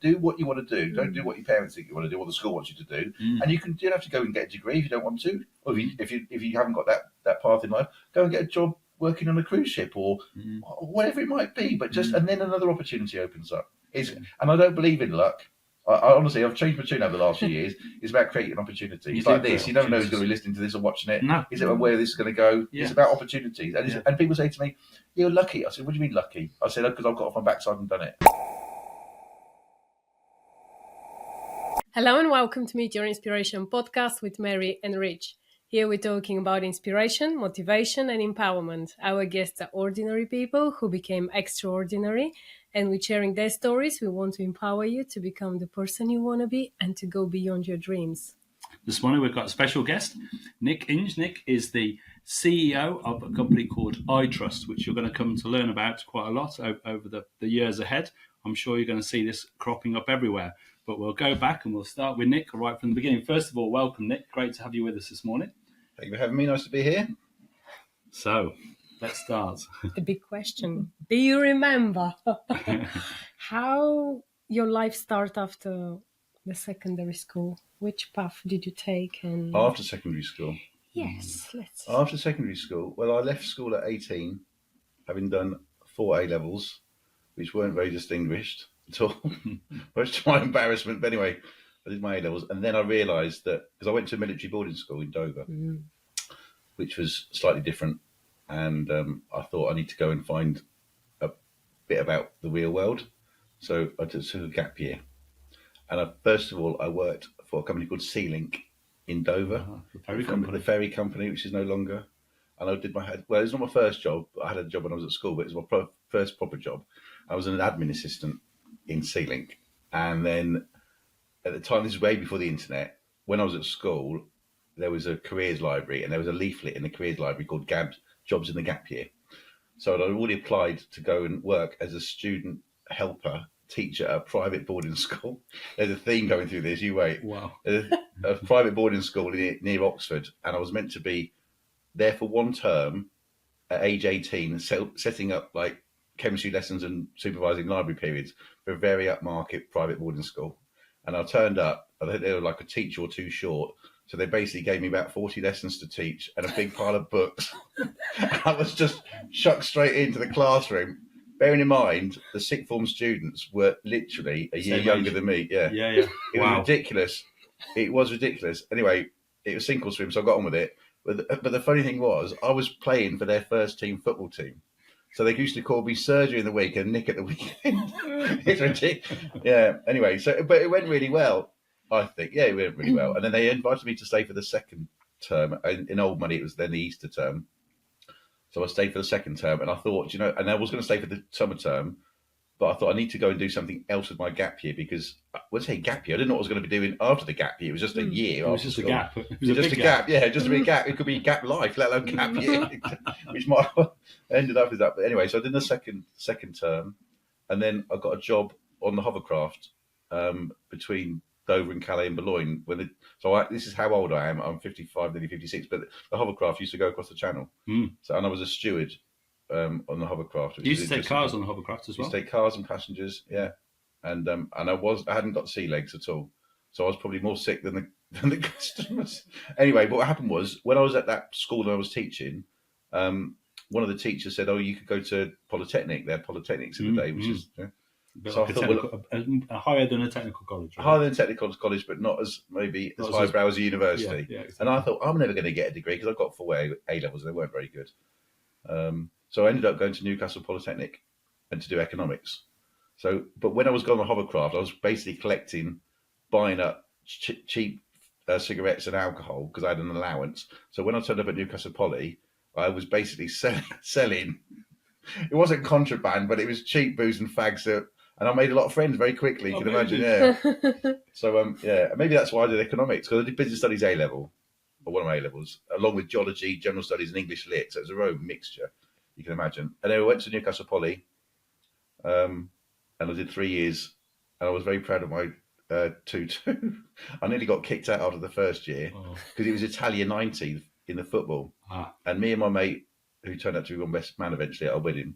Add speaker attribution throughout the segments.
Speaker 1: do what you want to do. Don't do what your parents think you want to do, or the school wants you to do. And you don't have to go and get a degree if you don't want to, or if you haven't got that path in life, go and get a job working on a cruise ship or whatever it might be. But and then another opportunity opens up. And I don't believe in luck. I honestly, I've changed my tune over the last few years. It's about creating opportunities. It's like this. You never know who's going to be listening to this or watching it.
Speaker 2: No.
Speaker 1: Is it where this is going to go? Yeah. It's about opportunities. And people say to me, "You're lucky." I said, "What do you mean lucky?" I said, "Because I've got off my backside and done it."
Speaker 3: Hello and welcome to Meet Your Inspiration podcast with Meri and Rich. Here we're talking about inspiration, motivation and empowerment. Our guests are ordinary people who became extraordinary, and with sharing their stories, we want to empower you to become the person you want to be and to go beyond your dreams.
Speaker 2: This morning we've got a special guest, Nick Inge. Nick is the CEO of a company called iTrust, which you're going to come to learn about quite a lot over the years ahead. I'm sure you're going to see this cropping up everywhere. But we'll go back and we'll start with Nick right from the beginning. First of all, welcome, Nick. Great to have you with us this morning.
Speaker 1: Thank you for having me. Nice to be here.
Speaker 2: So, let's start.
Speaker 3: The big question. Do you remember how your life started after the secondary school? Which path did you take? And
Speaker 1: after secondary school?
Speaker 3: Yes,
Speaker 1: After secondary school, well, I left school at 18, having done 4 A-levels, which weren't very distinguished at all, much to my embarrassment. But anyway, I did my A-levels, and then I realised that, because I went to a military boarding school in Dover, which was slightly different, and I thought I need to go and find a bit about the real world. So I took a gap year. And first of all, I worked for a company called Sea-Link in Dover, the ferry company, which is no longer. And I did it was not my first job. I had a job when I was at school, but it was my first proper job. I was an admin assistant in Sea-Link. And then at the time, this is way before the internet, when I was at school, there was a careers library, and there was a leaflet in the careers library called Jobs in the Gap Year. So I'd already applied to go and work as a student helper teacher at a private boarding school. There's a theme going through this, you wait.
Speaker 2: Wow.
Speaker 1: A private boarding school near Oxford, and I was meant to be there for 1 term at age 18, setting up like chemistry lessons and supervising library periods for a very upmarket private boarding school. And I turned up, I think they were like a teacher or 2 short, so they basically gave me about 40 lessons to teach and a big pile of books. I was just chucked straight into the classroom. Bearing in mind, the sixth form students were literally a year younger than me. Yeah. It was ridiculous. It was ridiculous. Anyway, it was sink or swim, so I got on with it. But the funny thing was, I was playing for their first team football team. So they used to call me Sir during the week and Nick at the weekend. It's ridiculous. Yeah. Anyway, but it went really well, I think. Yeah, it went really well. And then they invited me to stay for the second term. In old money, it was then the Easter term. So I stayed for the second term, and I thought, and I was going to stay for the summer term, but I thought I need to go and do something else with my gap year, because when I say gap year, I didn't know what I was going to be doing after the gap year. It was just a year.
Speaker 2: It was just a gap.
Speaker 1: It was just a gap. Yeah, just a big gap. It could be gap life, let alone gap year, which might have ended up as that. But anyway, so I did the second term, and then I got a job on the hovercraft between Dover and Calais and Boulogne. This is how old I am. I'm 55, nearly 56. But the hovercraft used to go across the channel. So, and I was a steward on the hovercraft.
Speaker 2: You used to take cars on the hovercraft as well.
Speaker 1: Used to take cars and passengers, yeah. And I hadn't got sea legs at all, so I was probably more sick than the customers. Anyway, but what happened was, when I was at that school that I was teaching, one of the teachers said, "Oh, you could go to Polytechnic." They had polytechnics in the day, which is. Yeah.
Speaker 2: So like I thought, higher than a technical college. Right?
Speaker 1: Higher than a technical college, but not as highbrow as a university.
Speaker 2: Yeah, exactly.
Speaker 1: And I thought, I'm never going to get a degree, because I got 4 A-levels and they weren't very good. So I ended up going to Newcastle Polytechnic and to do economics. But when I was going on hovercraft, I was basically buying up cheap cigarettes and alcohol, because I had an allowance. So when I turned up at Newcastle Poly, I was basically selling. It wasn't contraband, but it was cheap booze and fags. And I made a lot of friends very quickly, you can imagine, yeah. So, maybe that's why I did economics, because I did business studies A-level, or one of my A-levels, along with geology, general studies, and English lit. So it was a real mixture, you can imagine. And then I went to Newcastle Poly, and I did 3 years, and I was very proud of my 2-2. I nearly got kicked out after the first year, because it was Italia 90 in the football. And me and my mate, who turned out to be my best man eventually at our wedding,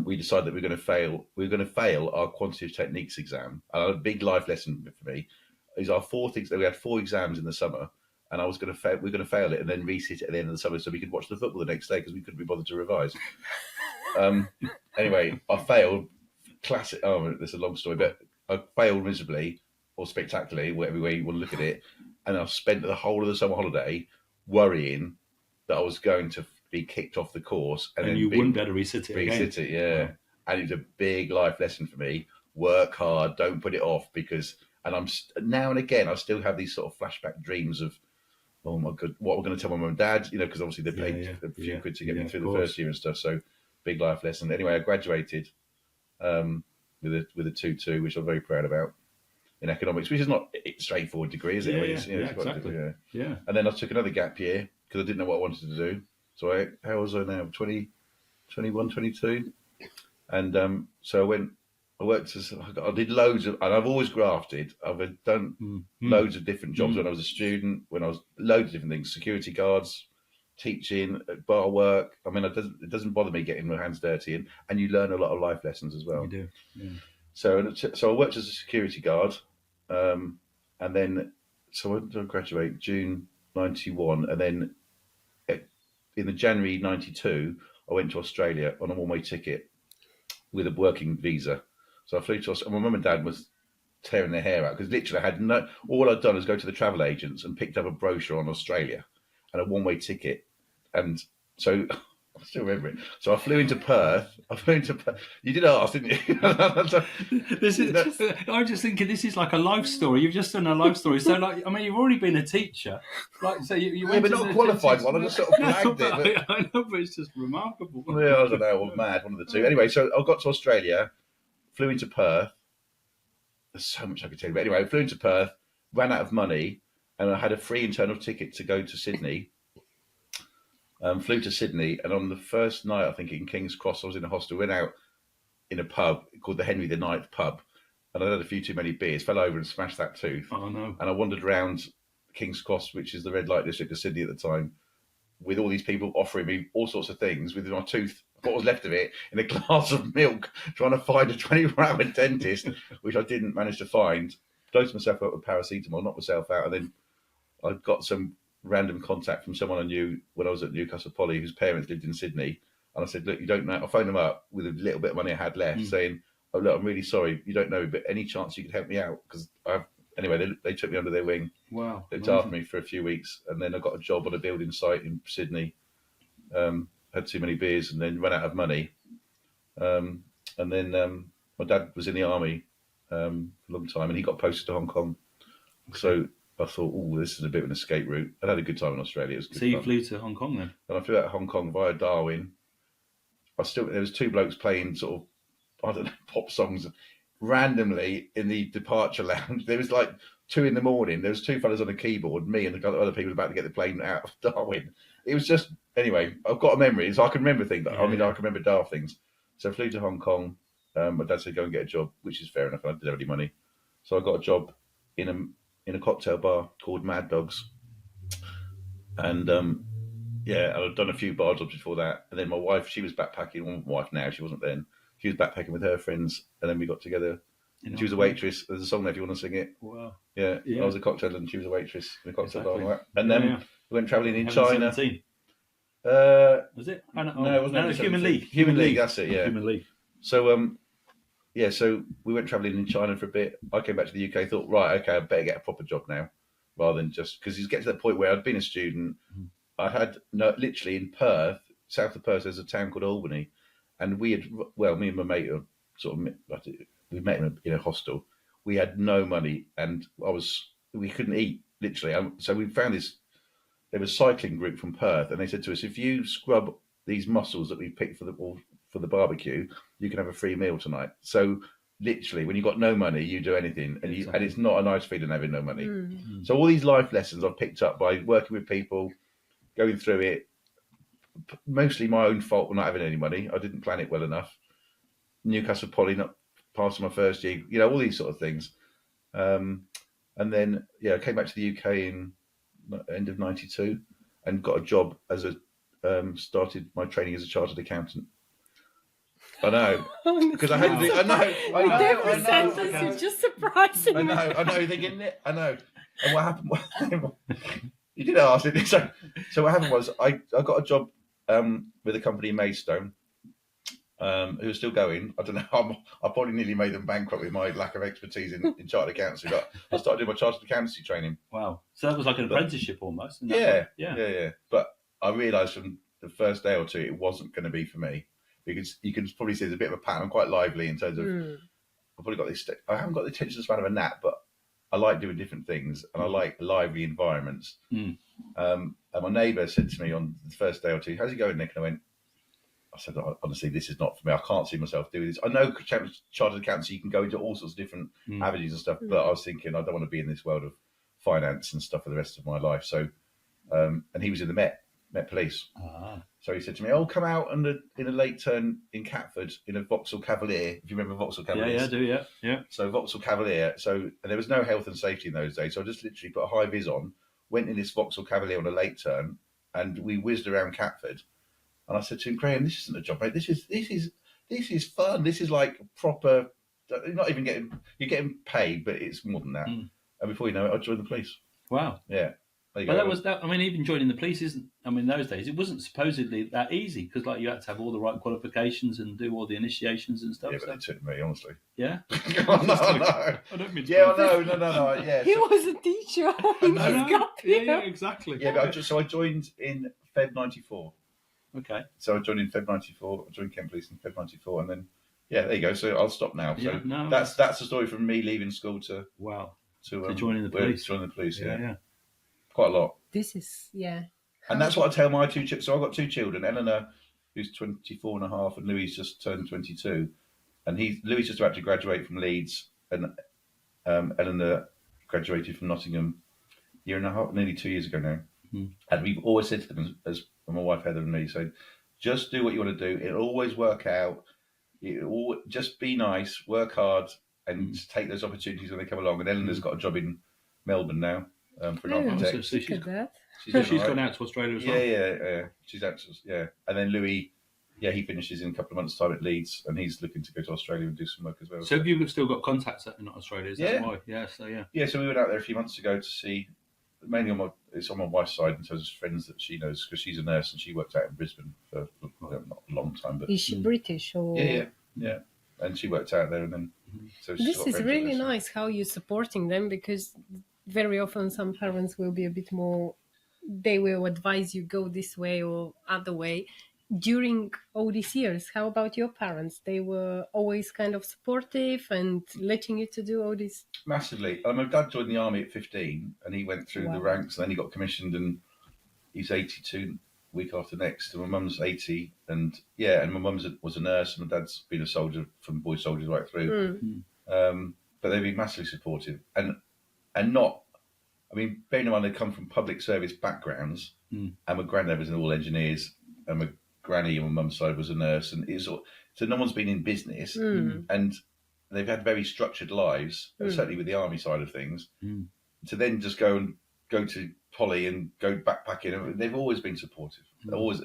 Speaker 1: we decided that we're going to fail. We're going to fail our quantitative techniques exam. A big life lesson for me is our fourth. We had 4 exams in the summer, and I was going to fail. We're going to fail it and then resit it at the end of the summer so we could watch the football the next day because we couldn't be bothered to revise. Anyway, I failed. Classic. Oh, this is a long story, but I failed miserably or spectacularly, whatever way you want to look at it. And I spent the whole of the summer holiday worrying that I was going to be kicked off the course,
Speaker 2: and you wouldn't be able to resit it.
Speaker 1: Resit it, yeah. Wow. And it was a big life lesson for me. Work hard, don't put it off, because. And I'm now and again, I still have these sort of flashback dreams of, oh my God, what we're going to tell my mum and dad, because obviously they paid a few quid to get me through the first year and stuff. So big life lesson. Anyway, I graduated with a 2.2, which I'm very proud about, in economics, which is not a straightforward degree, is it?
Speaker 2: Exactly. Yeah.
Speaker 1: And then I took another gap year because I didn't know what I wanted to do. So how was I now? 20, 21, 22? And so I worked I did loads of, and I've always grafted. I've done loads of different jobs when I was a student, when I was loads of different things, security guards, teaching, bar work. I mean, it doesn't bother me getting my hands dirty, and you learn a lot of life lessons as well.
Speaker 2: You do. Yeah.
Speaker 1: So I worked as a security guard, and then so when did I graduate? June 91, and then in the January 92, I went to Australia on a one-way ticket with a working visa. So I flew to Australia. My mum and dad was tearing their hair out because literally I had all I'd done was go to the travel agents and picked up a brochure on Australia and a one-way ticket. And so I still remember it. So I flew into Perth. You did ask, didn't you?
Speaker 2: I'm just thinking this is like a life story. You've just done a life story. So, like, I mean, you've already been a teacher. Like, so you went
Speaker 1: but not a qualified one. I just sort of blagged it.
Speaker 2: I know, but it's just remarkable.
Speaker 1: Yeah, I don't know. Or mad, one of the two. Anyway, so I got to Australia, flew into Perth. There's so much I could tell you. But anyway, I flew into Perth, ran out of money, and I had a free internal ticket to go to Sydney. Flew to Sydney, and on the first night, I think in King's Cross, I was in a hostel, went out in a pub called the Henry IX pub, and I had a few too many beers, fell over and smashed that tooth.
Speaker 2: Oh, no.
Speaker 1: And I wandered around King's Cross, which is the red light district of Sydney at the time, with all these people offering me all sorts of things with my tooth, what was left of it, in a glass of milk, trying to find a 24-hour dentist, which I didn't manage to find. Dosed myself up with paracetamol, knocked myself out, and then I got some random contact from someone I knew when I was at Newcastle Poly, whose parents lived in Sydney. And I said, look, you don't know. I phoned them up with a little bit of money I had left, saying, oh, look, I'm really sorry. You don't know, but any chance you could help me out? Because anyway, they took me under their wing.
Speaker 2: Wow.
Speaker 1: They looked after me for a few weeks. And then I got a job on a building site in Sydney. Had too many beers and then ran out of money. And then my dad was in the army for a long time, and he got posted to Hong Kong. Okay. So I thought, oh, this is a bit of an escape route. I had a good time in Australia. It was good
Speaker 2: so you
Speaker 1: fun.
Speaker 2: flew to Hong Kong then?
Speaker 1: And I flew out of Hong Kong via Darwin. There was 2 blokes playing sort of, I don't know, pop songs randomly in the departure lounge. There was like 2 a.m. There was 2 fellas on a keyboard, me and the other people about to get the plane out of Darwin. It was just, anyway, I've got a memory, so I can remember things. I can remember daft things. So I flew to Hong Kong. My dad said, go and get a job, which is fair enough. I didn't have any money. So I got a job in a cocktail bar called Mad Dogs. And I'd done a few bar jobs before that. And then my wife, she was backpacking. Well, my wife now, she wasn't then. She was backpacking with her friends. And then we got together. And she was a waitress. There's a song there if you want to sing it.
Speaker 2: Wow.
Speaker 1: Yeah. I was a cocktail and she was a waitress in a cocktail bar. And then we went travelling in China.
Speaker 2: 17.
Speaker 1: Was
Speaker 2: it?
Speaker 1: No, it wasn't.
Speaker 2: No, Human League.
Speaker 1: Human League, that's it, yeah.
Speaker 2: Human League.
Speaker 1: So, so we went travelling in China for a bit. I came back to the UK, thought, right, okay, I better get a proper job now, rather than just, because you get to that point where I'd been a student. I had, literally in Perth, south of Perth, there's a town called Albany, and me and my mate we met in a hostel. We had no money, and we couldn't eat, literally. So we found there was a cycling group from Perth, and they said to us, if you scrub these mussels that we picked for the barbecue, you can have a free meal tonight. So literally, when you've got no money, you do anything, and it's not a nice feeling having no money. So all these life lessons I've picked up by working with people, going through it, mostly my own fault for not having any money. I didn't plan it well enough. Newcastle Poly not passing my first year, all these sort of things. And then I came back to the UK in end of 92 and got a job as started my training as a chartered accountant. I know. Because I had to do, I know.
Speaker 3: With every sentence, you're just surprising me.
Speaker 1: I know. You're thinking, I know. And what happened? You did ask it. So what happened was I got a job with a company in Maidstone, who was still going. I don't know. I probably nearly made them bankrupt with my lack of expertise in chartered accountancy. But I started doing my chartered accountancy training.
Speaker 2: Wow. So that was like an apprenticeship almost.
Speaker 1: Yeah. But I realised from the first day or two it wasn't going to be for me, because you can probably see there's a bit of a pattern. I'm quite lively in terms of I've probably got this. I haven't got the attention span of a gnat, but I like doing different things and I like lively environments. And my neighbour said to me on the first day or two, "How's it going, Nick?" And I said, honestly, this is not for me. I can't see myself doing this. I know chartered accountancy, you can go into all sorts of different avenues and stuff, but I was thinking I don't want to be in this world of finance and stuff for the rest of my life. So, and he was in the Met Police. So he said to me, "Oh, come out in a late turn in Catford in a Vauxhall Cavalier." If you remember Vauxhall Cavalier.
Speaker 2: Yeah, I do, yeah.
Speaker 1: So Vauxhall Cavalier. So and there was no health and safety in those days. So I just literally put a high vis on, went in this Vauxhall Cavalier on a late turn, and we whizzed around Catford. And I said to him, "Graham, this isn't a job, mate. This is fun. This is like proper. You're not even getting paid, but it's more than that." And before you know it, I joined the police.
Speaker 2: Wow.
Speaker 1: Yeah. There you
Speaker 2: But
Speaker 1: go.
Speaker 2: that was that. I mean, even joining the police isn't. I mean, those days it wasn't supposedly that easy, because like you had to have all the right qualifications and do all the initiations and stuff.
Speaker 1: Yeah, but it took me, honestly.
Speaker 2: Yeah.
Speaker 1: No.
Speaker 2: I don't mean.
Speaker 1: Yeah, no. Yeah.
Speaker 3: He was a teacher. He was got
Speaker 2: Yeah, exactly.
Speaker 1: Yeah, but I joined in Feb '94.
Speaker 2: Okay.
Speaker 1: So I joined in Feb '94. I joined Kent Police in Feb '94, and then there you go. So I'll stop now. So that's the story from me leaving school to
Speaker 2: joining the police.
Speaker 1: Joining the police,
Speaker 2: yeah.
Speaker 1: Quite a lot.
Speaker 3: This is
Speaker 1: And that's what I tell my two children. So I've got two children, Eleanor, who's 24 and a half, and Louis just turned 22. And Louis just about to graduate from Leeds, and Eleanor graduated from Nottingham a year and a half, nearly 2 years ago now. And we've always said to them, as my wife Heather and me, so just do what you want to do. It'll always work out. Just be nice, work hard, and take those opportunities when they come along. And Eleanor's got a job in Melbourne now for an architect.
Speaker 2: So she's gone out to Australia as well.
Speaker 1: Yeah. She's out and then Louis, he finishes in a couple of months' time at Leeds, and he's looking to go to Australia and do some work as well.
Speaker 2: So have you still got contacts in Australia? Is that why? Yeah.
Speaker 1: So we went out there a few months ago to see, mainly it's on my wife's side in terms of friends that she knows, because she's a nurse and she worked out in Brisbane for not a long time. But
Speaker 3: is she British or?
Speaker 1: Yeah. And she worked out there, and then so she's
Speaker 3: this
Speaker 1: got
Speaker 3: is
Speaker 1: friends
Speaker 3: really
Speaker 1: there, so.
Speaker 3: nice how you're supporting them, because very often some parents will be a bit more. They will advise you go this way or other way. During all these years, how about your parents? They were always kind of supportive and letting you to do all this?
Speaker 1: Massively. My dad joined the army at 15, and he went through the ranks, and then he got commissioned, and he's 82 week after next. And my mum's 80, and my mum was a nurse, and my dad's been a soldier from boy soldiers right through. But they've been massively supportive, and not. I mean, bearing in mind they come from public service backgrounds, and my granddad was all engineers, and my granny on my mum's side was a nurse, and so no one's been in business, and they've had very structured lives, certainly with the army side of things. To then just go to Polly and go backpacking, they've always been supportive. Always,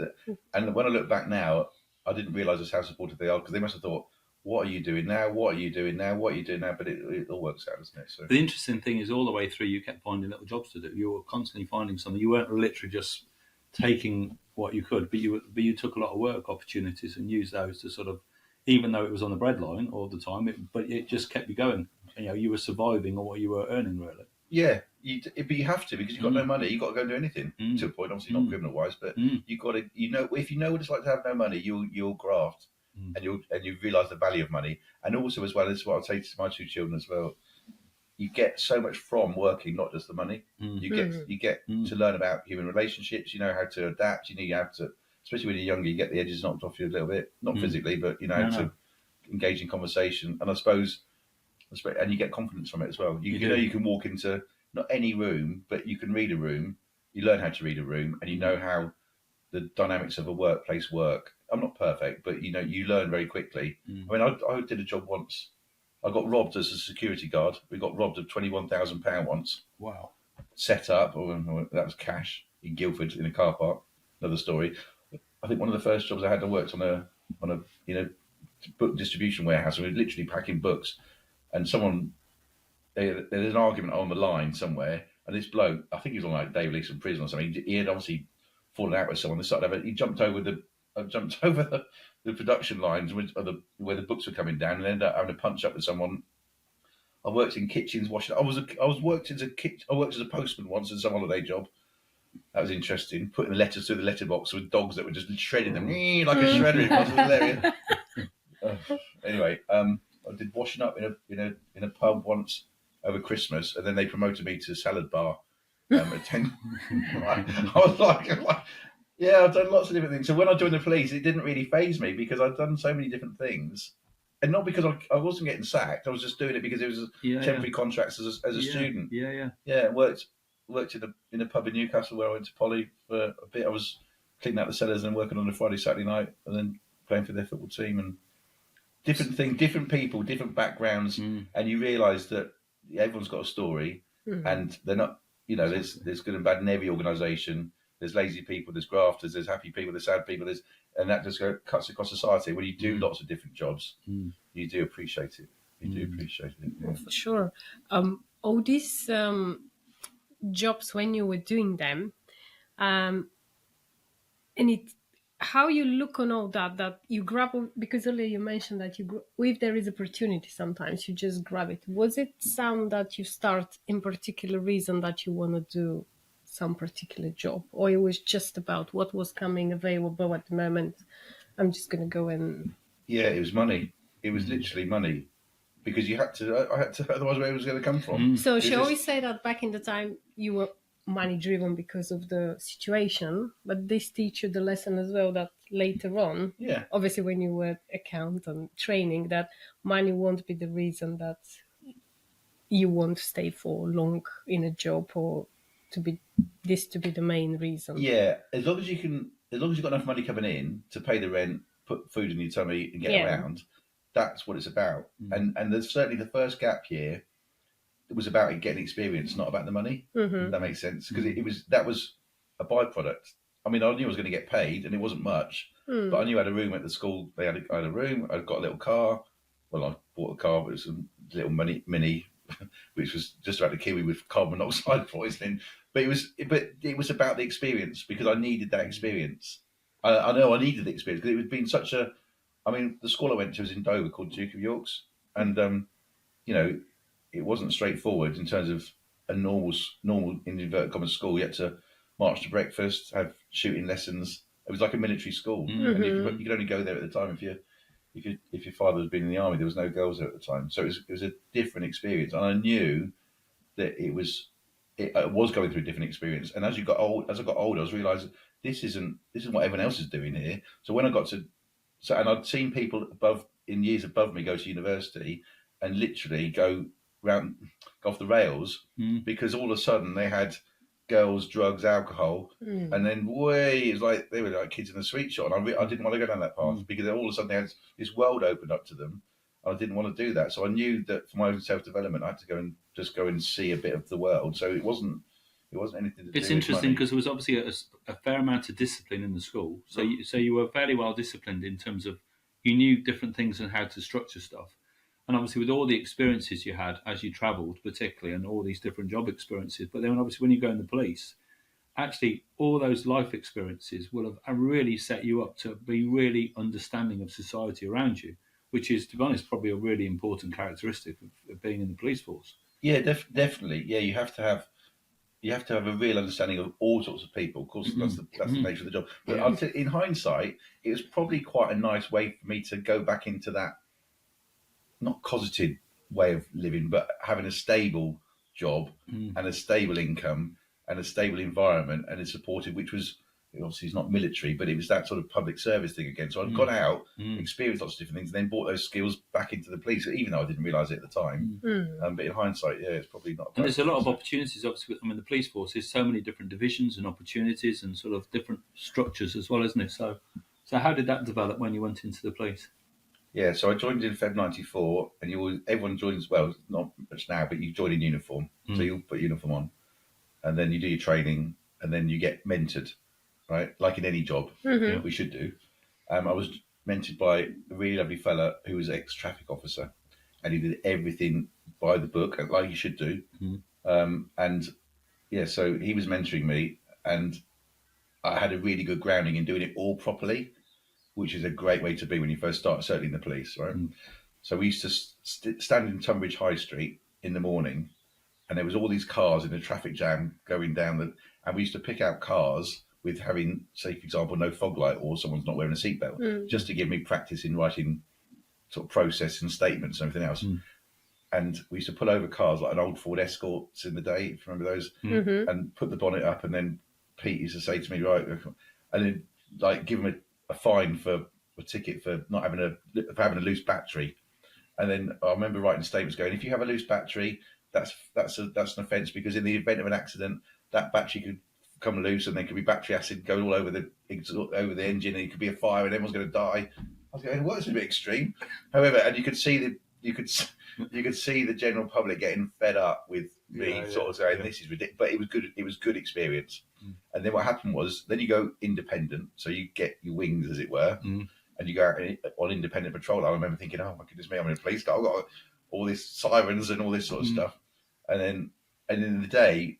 Speaker 1: and when I look back now, I didn't realise just how supportive they are, because they must have thought, "What are you doing now? What are you doing now? What are you doing now?" But it all works out, doesn't it? So
Speaker 2: the interesting thing is, all the way through, you kept finding little jobs to do. You were constantly finding something. You weren't literally just taking what you could, but you took a lot of work opportunities and used those to sort of, even though it was on the breadline all the time, but it just kept you going. You were surviving on what you were earning, really.
Speaker 1: Yeah, but you have to, because you've got no money. You've got to go and do anything to a point. Obviously, not criminal wise, but you've got to. If you know what it's like to have no money, you'll graft. And you realise the value of money, and also as well, this is what I'll say to my two children as well. You get so much from working, not just the money. You get to learn about human relationships. You know how to adapt. You have to, especially when you're younger, you get the edges knocked off you a little bit, not physically, but how to engage in conversation. And I suppose, and you get confidence from it as well. You can walk into not any room, but you can read a room. You learn how to read a room, and you know how the dynamics of a workplace work. I'm not perfect, but you learn very quickly. I mean, I did a job once. I got robbed as a security guard. We got robbed of £21,000 once.
Speaker 2: Wow.
Speaker 1: Set up, that was cash in Guildford in a car park. Another story. I think one of the first jobs I had, I worked on a book distribution warehouse, and we were literally packing books. And there's an argument on the line somewhere, and this bloke, I think he was on like David Leeson Prison or something. He had obviously fallen out with someone. He jumped over the production lines where the books were coming down, and ended up having a punch up with someone. I worked in kitchens washing. I worked as a postman once in some holiday job. That was interesting. Putting the letters through the letterbox with dogs that were just shredding them like a shredder. It was hilarious. Anyway, I did washing up in a pub once over Christmas, and then they promoted me to salad bar. I was like, yeah, I've done lots of different things. So when I joined the police, it didn't really faze me because I'd done so many different things. And not because I wasn't getting sacked. I was just doing it because it was temporary contracts as a student. Yeah. Worked in a pub in Newcastle where I went to Poly for a bit. I was cleaning out the cellars and working on a Friday, Saturday night, and then playing for their football team. And different things, different people, different backgrounds, and you realise that everyone's got a story, and they're not. There's good and bad in every organisation. There's lazy people, there's grafters, there's happy people, there's sad people, and that just cuts across society. When you do lots of different jobs, you do appreciate it. Yeah.
Speaker 3: For sure. All these jobs, when you were doing them, and how you look on all that you grab, because earlier you mentioned that if there is opportunity, sometimes you just grab it. Was it some that you start in particular reason that you want to do some particular job, or it was just about what was coming available at the moment? I'm just going to go and...
Speaker 1: Yeah, it was money. It was literally money, because I had to, otherwise where it was going to come from.
Speaker 3: So shall we say that back in the time you were money driven because of the situation, but this teach you the lesson as well that later on, obviously when you were accountant training, that money won't be the reason that you won't stay for long in a job, or to be the main reason.
Speaker 1: Yeah, as long as you've got enough money coming in to pay the rent, put food in your tummy and get around, that's what it's about. And there's certainly the first gap year, it was about getting experience, not about the money. If that makes sense, because that was a byproduct. I mean, I knew I was going to get paid, and it wasn't much, but I knew I had a room at the school. I had a room. I'd got a little car. Well, I bought a car, but it was a little mini, which was just about to kill me with carbon monoxide poisoning. But it was about the experience, because I needed that experience. I know I needed the experience because it was been such a. I mean, the school I went to was in Dover called Duke of York's, and it wasn't straightforward in terms of a normal in inverted commas school. You had to march to breakfast, have shooting lessons. It was like a military school, and you could only go there at the time if your father had been in the army. There was no girls there at the time, so it was a different experience. And I knew that it was going through a different experience. And as I got older, I was realising this isn't what everyone else is doing here. So when I got to, and I'd seen people in years above me go to university and literally go off the rails because all of a sudden they had girls, drugs, alcohol, and then it was like they were like kids in a sweet shop. And I didn't want to go down that path because all of a sudden they had this world opened up to them. I didn't want to do that, so I knew that for my own self-development, I had to go and see a bit of the world. So it wasn't anything to do.
Speaker 2: It's interesting because there was obviously a fair amount of discipline in the school. So you were fairly well disciplined in terms of you knew different things and how to structure stuff. And obviously with all the experiences you had as you travelled, particularly, and all these different job experiences, but then obviously when you go in the police, actually all those life experiences will have really set you up to be really understanding of society around you, which is, to be honest, probably a really important characteristic of being in the police force.
Speaker 1: Yeah, definitely. Yeah, you have to have a real understanding of all sorts of people. Of course, that's the nature of the job. But in hindsight, it was probably quite a nice way for me to go back into that, not cosseted way of living, but having a stable job and a stable income and a stable environment, and it's supported, which was obviously it's not military, but it was that sort of public service thing again. So I'd gone out, experienced lots of different things, and then brought those skills back into the police, even though I didn't realise it at the time. But in hindsight, it's probably not.
Speaker 2: And there's a lot of opportunities, obviously. I mean, the police force is so many different divisions and opportunities and sort of different structures as well, isn't it? So how did that develop when you went into the police?
Speaker 1: Yeah, so I joined in Feb '94, and everyone joins, well, not much now, but you join in uniform. So you'll put uniform on, and then you do your training, and then you get mentored, right? Like in any job, we should do. I was mentored by a really lovely fella who was ex-traffic officer, and he did everything by the book, like you should do. And yeah, so he was mentoring me, and I had a really good grounding in doing it all properly, which is a great way to be when you first start, certainly in the police, right? So we used to stand in Tunbridge High Street in the morning, and there was all these cars in a traffic jam going down and we used to pick out cars with having, say, for example, no fog light or someone's not wearing a seatbelt, just to give me practice in writing sort of process and statements and everything else. And we used to pull over cars like an old Ford Escorts in the day, if you remember those, and put the bonnet up, and then Pete used to say to me, right, and then like give him a fine for a ticket for not having a loose battery. And then I remember writing statements going, if you have a loose battery, that's an offence, because in the event of an accident, that battery could come loose, and there could be battery acid going all over the engine, and it could be a fire, and everyone's going to die. I was going, well, it's a bit extreme. However, and you could see the general public getting fed up with me sort of saying this is ridiculous, but it was good. It was good experience. And then what happened was, then you go independent, so you get your wings, as it were, and you go out on independent patrol. I remember thinking, oh my goodness me, I'm in a police car. I've got all these sirens and all this sort of stuff. And then in the day,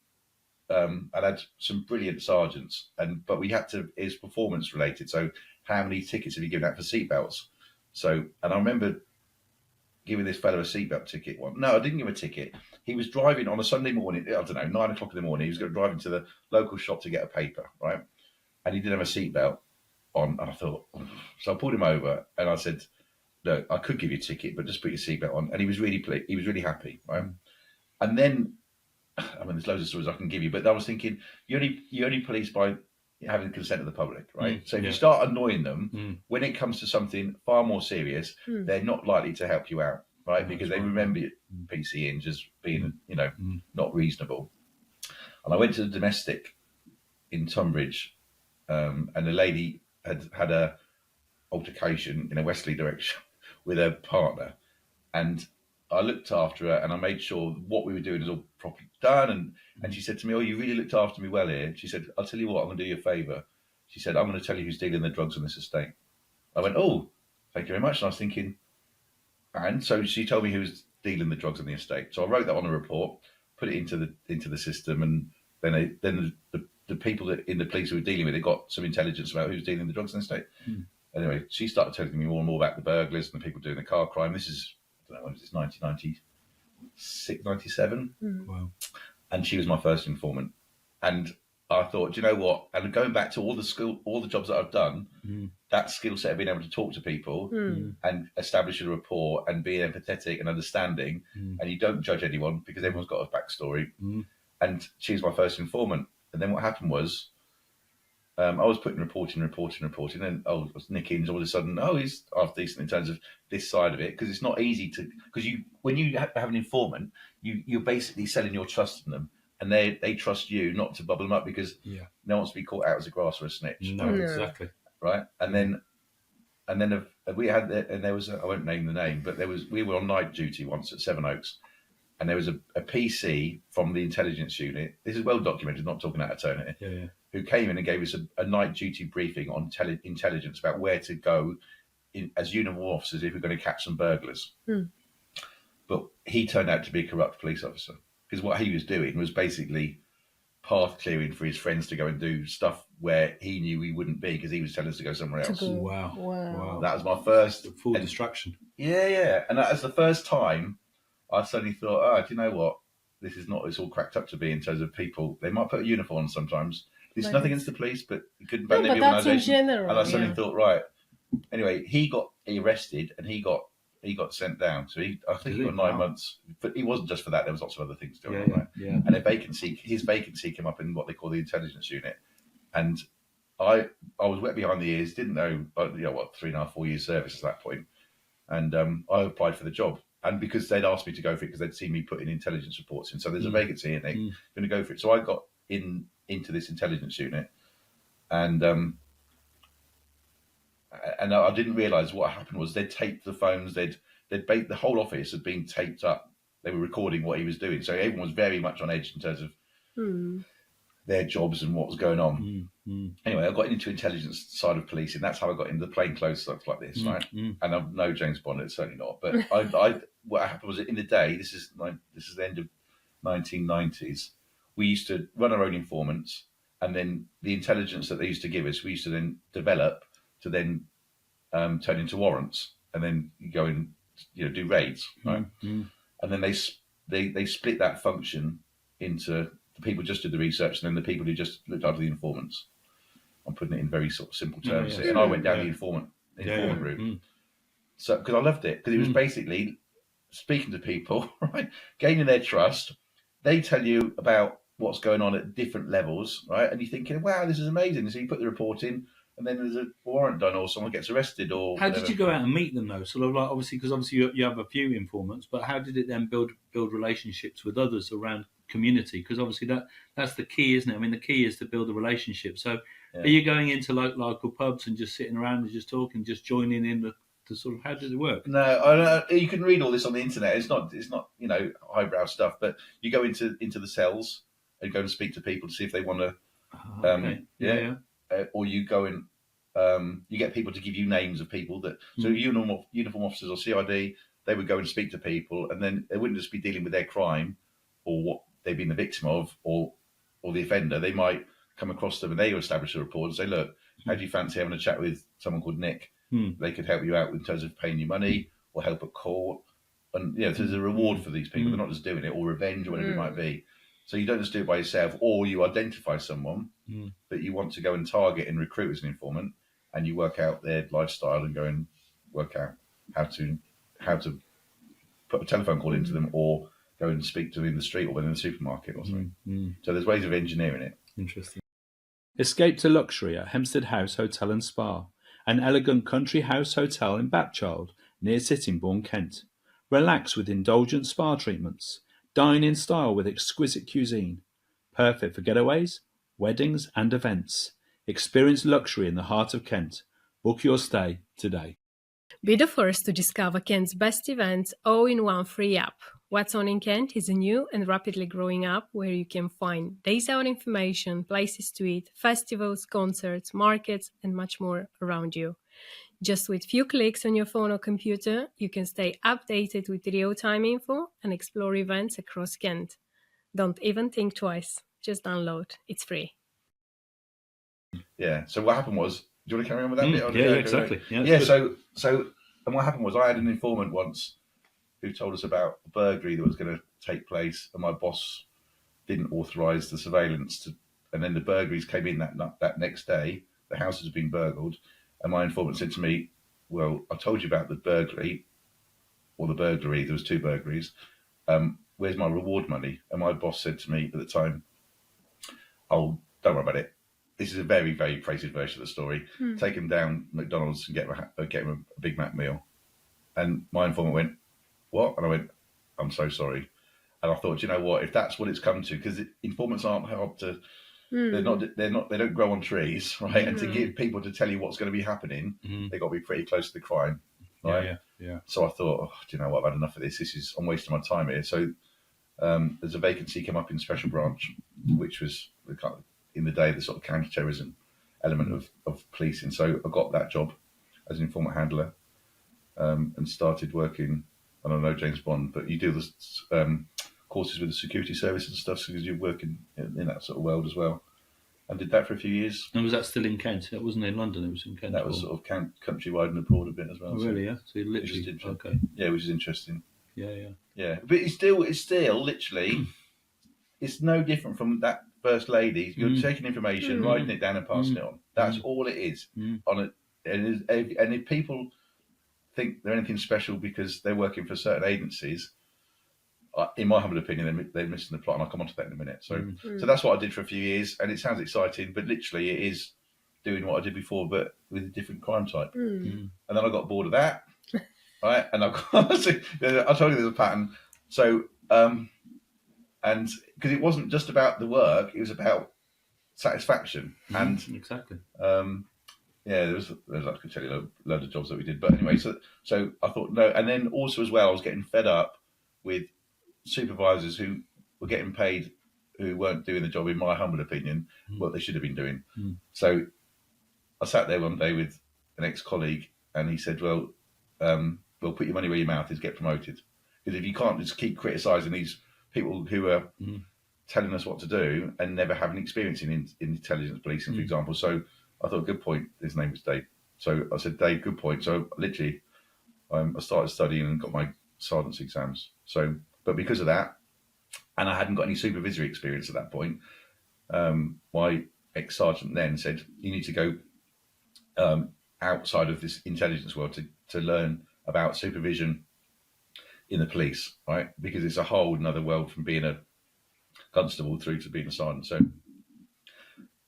Speaker 1: I had some brilliant sergeants, but we had to, it's performance related. So how many tickets have you given out for seatbelts? So, and I remember giving this fellow a seatbelt ticket one. No, I didn't give him a ticket. He was driving on a Sunday morning, I don't know, 9 o'clock in the morning. He was going to drive into the local shop to get a paper, right? And he didn't have a seatbelt on. And I thought, so I pulled him over and I said, no, I could give you a ticket, but just put your seatbelt on. And he was really happy, right? And then, I mean, there's loads of stories I can give you, but I was thinking, you only police by having the consent of the public, right? So if you start annoying them, when it comes to something far more serious, they're not likely to help you out, right? Because they remember PC Inge as being, not reasonable. And I went to the domestic in Tunbridge, and the lady had a altercation in a westerly direction with her partner, and I looked after her and I made sure what we were doing was all properly done. And she said to me, oh, you really looked after me well here. She said, I'll tell you what, I'm going to do you a favour. She said, I'm going to tell you who's dealing the drugs on this estate. I went, oh, thank you very much. And I was thinking, and so she told me who was dealing the drugs on the estate. So I wrote that on a report, put it into the system, and then the people in the police who were dealing with it got some intelligence about who's dealing the drugs on the estate. Anyway, she started telling me more and more about the burglars and the people doing the car crime. This is, I don't know, when is this, 1996, 97?
Speaker 2: Wow.
Speaker 1: And she was my first informant. And I thought, do you know what? And going back to all the jobs that I've done, that skill set of being able to talk to people and establish a rapport and be empathetic and understanding, and you don't judge anyone because everyone's got a backstory. And she was my first informant. And then what happened was, I was putting reporting, and it was Nick Inge all of a sudden, he's half decent in terms of this side of it, because it's not easy to, because when you have an informant, you're basically selling your trust in them, and they trust you not to bubble them up, because no one wants to be caught out as a grass or a snitch.
Speaker 2: No, exactly.
Speaker 1: Right. And then we had, and there was, I won't name the name, but we were on night duty once at Sevenoaks, and there was a PC from the intelligence unit. This is well documented, not talking out of turn, who came in and gave us a night duty briefing on intelligence about where to go as uniform officers if we're going to catch some burglars. But he turned out to be a corrupt police officer, because what he was doing was basically path clearing for his friends to go and do stuff where he knew he wouldn't be, because he was telling us to go somewhere else.
Speaker 2: Wow.
Speaker 1: That was my first
Speaker 2: full distraction.
Speaker 1: And that was the first time I suddenly thought, do you know what? This is not, it's all cracked up to be in terms of people. They might put a uniform on sometimes. It's nothing against the police, but it couldn't ban the organisation. And I suddenly thought, right. Anyway, he got arrested and he got sent down. So I think he got 9 months. But he wasn't just for that. There was lots of other things going on, right? Yeah. And his vacancy came up in what they call the intelligence unit. And I was wet behind the ears, didn't know, 3.5, 4 years service at that point. And I applied for the job. And because they'd asked me to go for it, because they'd seen me putting intelligence reports in. So there's a vacancy and they're going to go for it. So I got into this intelligence unit, and I didn't realise what happened was they'd taped the phones. The whole office had been taped up. They were recording what he was doing. So everyone was very much on edge in terms of their jobs and what was going on. Anyway, I got into intelligence side of policing. That's how I got into the plainclothes stuff like this, right? And I'm no James Bond, it's certainly not. But I what happened was, in the day, this is the end of 1990s. We used to run our own informants, and then the intelligence that they used to give us, we used to then develop to then turn into warrants, and then go and do raids, right? And then they split that function into the people who just did the research, and then the people who just looked after the informants. I'm putting it in very sort of simple terms here. And I went down the informant route. So, because I loved it, because it was basically speaking to people, right, gaining their trust. They tell you about what's going on at different levels, right, and you're thinking, wow, this is amazing. So you put the report in, and then there's a warrant done, or someone gets arrested, or
Speaker 2: how
Speaker 1: whatever.
Speaker 2: did you go out and meet them though? Sort of like, obviously you have a few informants, but how did it then build relationships with others around community? Because obviously that's the key, isn't it? I mean, the key is to build a relationship. So are you going into local pubs and just sitting around and just talking, just joining in the sort of, how does it work?
Speaker 1: No, I don't know. You can read all this on the internet. It's not highbrow stuff, but you go into the cells and go and speak to people to see if they want to. Or you go and you get people to give you names of people that uniform officers or CID, they would go and speak to people, and then they wouldn't just be dealing with their crime or what they've been the victim of or the offender. They might come across them and they establish a report and say, look, how do you fancy having a chat with someone called Nick? They could help you out in terms of paying you money or help at court. And there's a reward for these people. They're not just doing it, or revenge or whatever it might be. So you don't just do it by yourself, or you identify someone that you want to go and target and recruit as an informant, and you work out their lifestyle and go and work out how to put a telephone call into them, or go and speak to them in the street or in the supermarket or something. So there's ways of engineering it.
Speaker 2: Interesting. Escape to luxury at Hempstead House Hotel and Spa, an elegant country house hotel in Bapchild, near Sittingbourne, Kent. Relax with indulgent spa treatments. Dine in style with exquisite cuisine. Perfect for getaways, weddings and events. Experience luxury in the heart of Kent. Book your stay today.
Speaker 3: Be the first to discover Kent's best events all in one free app. What's On in Kent is a new and rapidly growing app where you can find days out information, places to eat, festivals, concerts, markets, and much more around you. Just with few clicks on your phone or computer, you can stay updated with real-time info and explore events across Kent. Don't even think twice. Just download. It's free.
Speaker 1: Yeah. So what happened was, do you want to carry on with that bit?
Speaker 2: Yeah, exactly.
Speaker 1: So and what happened was, I had an informant once who told us about a burglary that was going to take place, and my boss didn't authorise the surveillance and then the burglaries came in that next day. The house had been burgled, and my informant said to me, "Well, I told you about the burglary, or the burglary. There was 2 burglaries. Where's my reward money?" And my boss said to me at the time, "Oh, don't worry about it. This is a very, very prated version of the story. Take him down McDonald's and get him a Big Mac meal." And my informant went, "What?" And I went, "I'm so sorry." And I thought, you know what? If that's what it's come to, because informants aren't hard to, they don't grow on trees, right? And to give people to tell you what's going to be happening, they've got to be pretty close to the crime, right?
Speaker 2: Yeah.
Speaker 1: So I thought, do you know what? I've had enough of this. I'm wasting my time here. So there's a vacancy come up in Special Branch, which was in the day the sort of counter-terrorism element of policing. So I got that job as an informant handler and started working. I don't know James Bond, but you do the courses with the security service and stuff, because you're working in that sort of world as well. And did that for a few years.
Speaker 2: And was that still in Kent? That wasn't in London, it was in Kent.
Speaker 1: That was sort of countrywide and abroad a bit as well.
Speaker 2: Oh, really, yeah? So you literally, okay.
Speaker 1: Yeah, which is interesting.
Speaker 2: Yeah.
Speaker 1: But it's still literally, it's no different from that first lady. You're taking information, writing it down and passing it on. That's all it is. And if people think they're anything special because they're working for certain agencies, in my humble opinion, they're missing the plot, and I'll come on to that in a minute. So that's what I did for a few years, and it sounds exciting, but literally it is doing what I did before, but with a different crime type. And then I got bored of that, right? And I told you there's a pattern. So, and because it wasn't just about the work, it was about satisfaction. And
Speaker 2: exactly.
Speaker 1: I could tell you a load of jobs that we did, but anyway, so I thought no, and then also as well, I was getting fed up with supervisors who were getting paid who weren't doing the job, in my humble opinion, what they should have been doing. So I sat there one day with an ex-colleague, and he said, "Well, put your money where your mouth is, get promoted. Because if you can't just keep criticising these people who are telling us what to do and never have an experience in intelligence policing, for example." So I thought, good point. His name was Dave. So I said, "Dave, good point." So literally, I started studying and got my sergeant's exams. So, but because of that, and I hadn't got any supervisory experience at that point, my ex-sergeant then said, "You need to go outside of this intelligence world to learn about supervision in the police, right? Because it's a whole another world from being a constable through to being a sergeant." So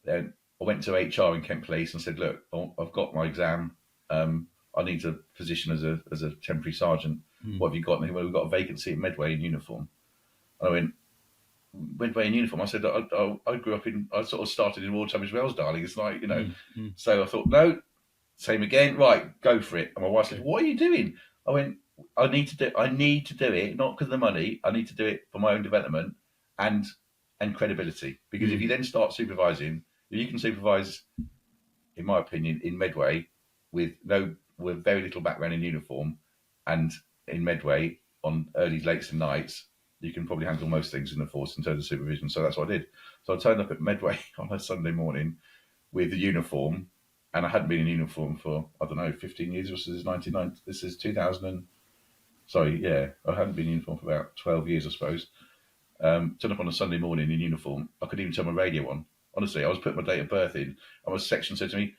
Speaker 1: then I went to HR in Kent Police and said, "Look, I've got my exam. I need a position as a temporary sergeant. What have you got?" And they went, "We've got a vacancy at Medway in uniform." And I went, "Medway in uniform?" I said, I grew up I sort of started in wartime as well, darling. It's like, you know. So I thought, no, same again. Right, go for it. And my wife said, "What are you doing?" I went, I need to do it, not because of the money. I need to do it for my own development and credibility. Because if you then start supervising, you can supervise, in my opinion, in Medway with very little background in uniform, and in Medway on early, lates and nights, you can probably handle most things in the force in terms of supervision. So that's what I did. So I turned up at Medway on a Sunday morning with the uniform, and I hadn't been in uniform for, I don't know, 15 years. This is 99. This is 2000. I hadn't been in uniform for about 12 years, I suppose. Turned up on a Sunday morning in uniform. I couldn't even turn my radio on. Honestly, I was putting my date of birth in, and my section said to me,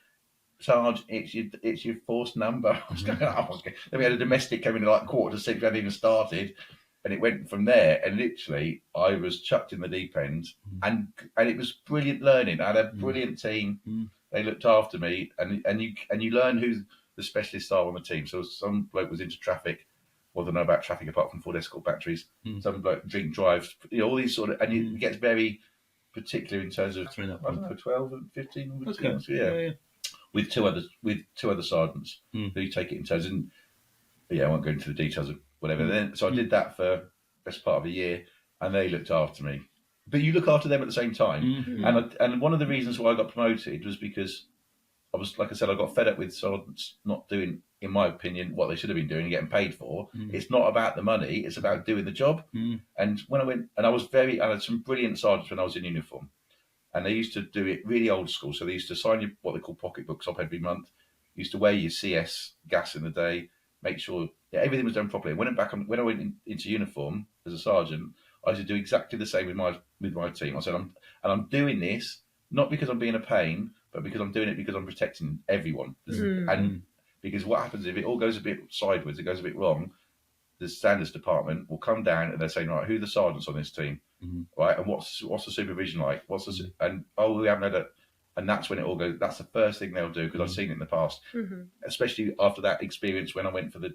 Speaker 1: "Sarge, it's your force number." I was going, "Oh, okay." Then we had a domestic coming at like 5:45. We hadn't even started, and it went from there. And literally, I was chucked in the deep end, and it was brilliant learning. I had a brilliant team. They looked after me, and you learn who the specialists are on the team. So some bloke was into traffic. Well, they know about traffic apart from Ford Escort batteries. Some bloke drink drives. All these sort of, and it gets very particular in terms of, I don't know, 12 and 15.
Speaker 2: Okay.
Speaker 1: Yeah. With two other sergeants who take it in turns. And I won't go into the details of whatever. Then so I did that for best part of a year, and they looked after me. But you look after them at the same time. And one of the reasons why I got promoted was because I was, like I said, I got fed up with sergeants not doing, in my opinion, what they should have been doing and getting paid for. It's not about the money; it's about doing the job. And when I went, and I had some brilliant sergeants when I was in uniform. And they used to do it really old school. So they used to sign you what they call pocketbooks up every month. Used to weigh your CS gas in the day, make sure everything was done properly. When I went into uniform as a sergeant, I used to do exactly the same with my team. I said, I'm doing this not because I'm being a pain, but because I'm doing it because I'm protecting everyone. And because what happens if it all goes a bit sideways, it goes a bit wrong, the standards department will come down and they're saying, right, who are the sergeants on this team? Right, and what's the supervision like? We haven't had it, and that's when it all goes. That's the first thing they'll do, because I've seen it in the past, especially after that experience when I went for the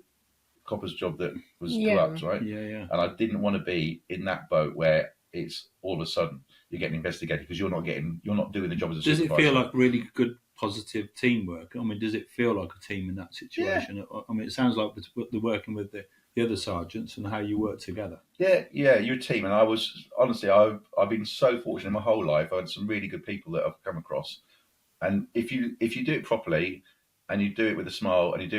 Speaker 1: copper's job that was corrupt, right? And I didn't want to be in that boat where it's all of a sudden you're getting investigated because you're not doing the job as a supervisor.
Speaker 2: Does it feel like really good, positive teamwork? I mean, does it feel like a team in that situation? I mean, it sounds like they're working with the other sergeants and how you work together.
Speaker 1: Yeah, you're a team, and I was honestly, I've been so fortunate in my whole life. I had some really good people that I've come across, and if you do it properly, and you do it with a smile, and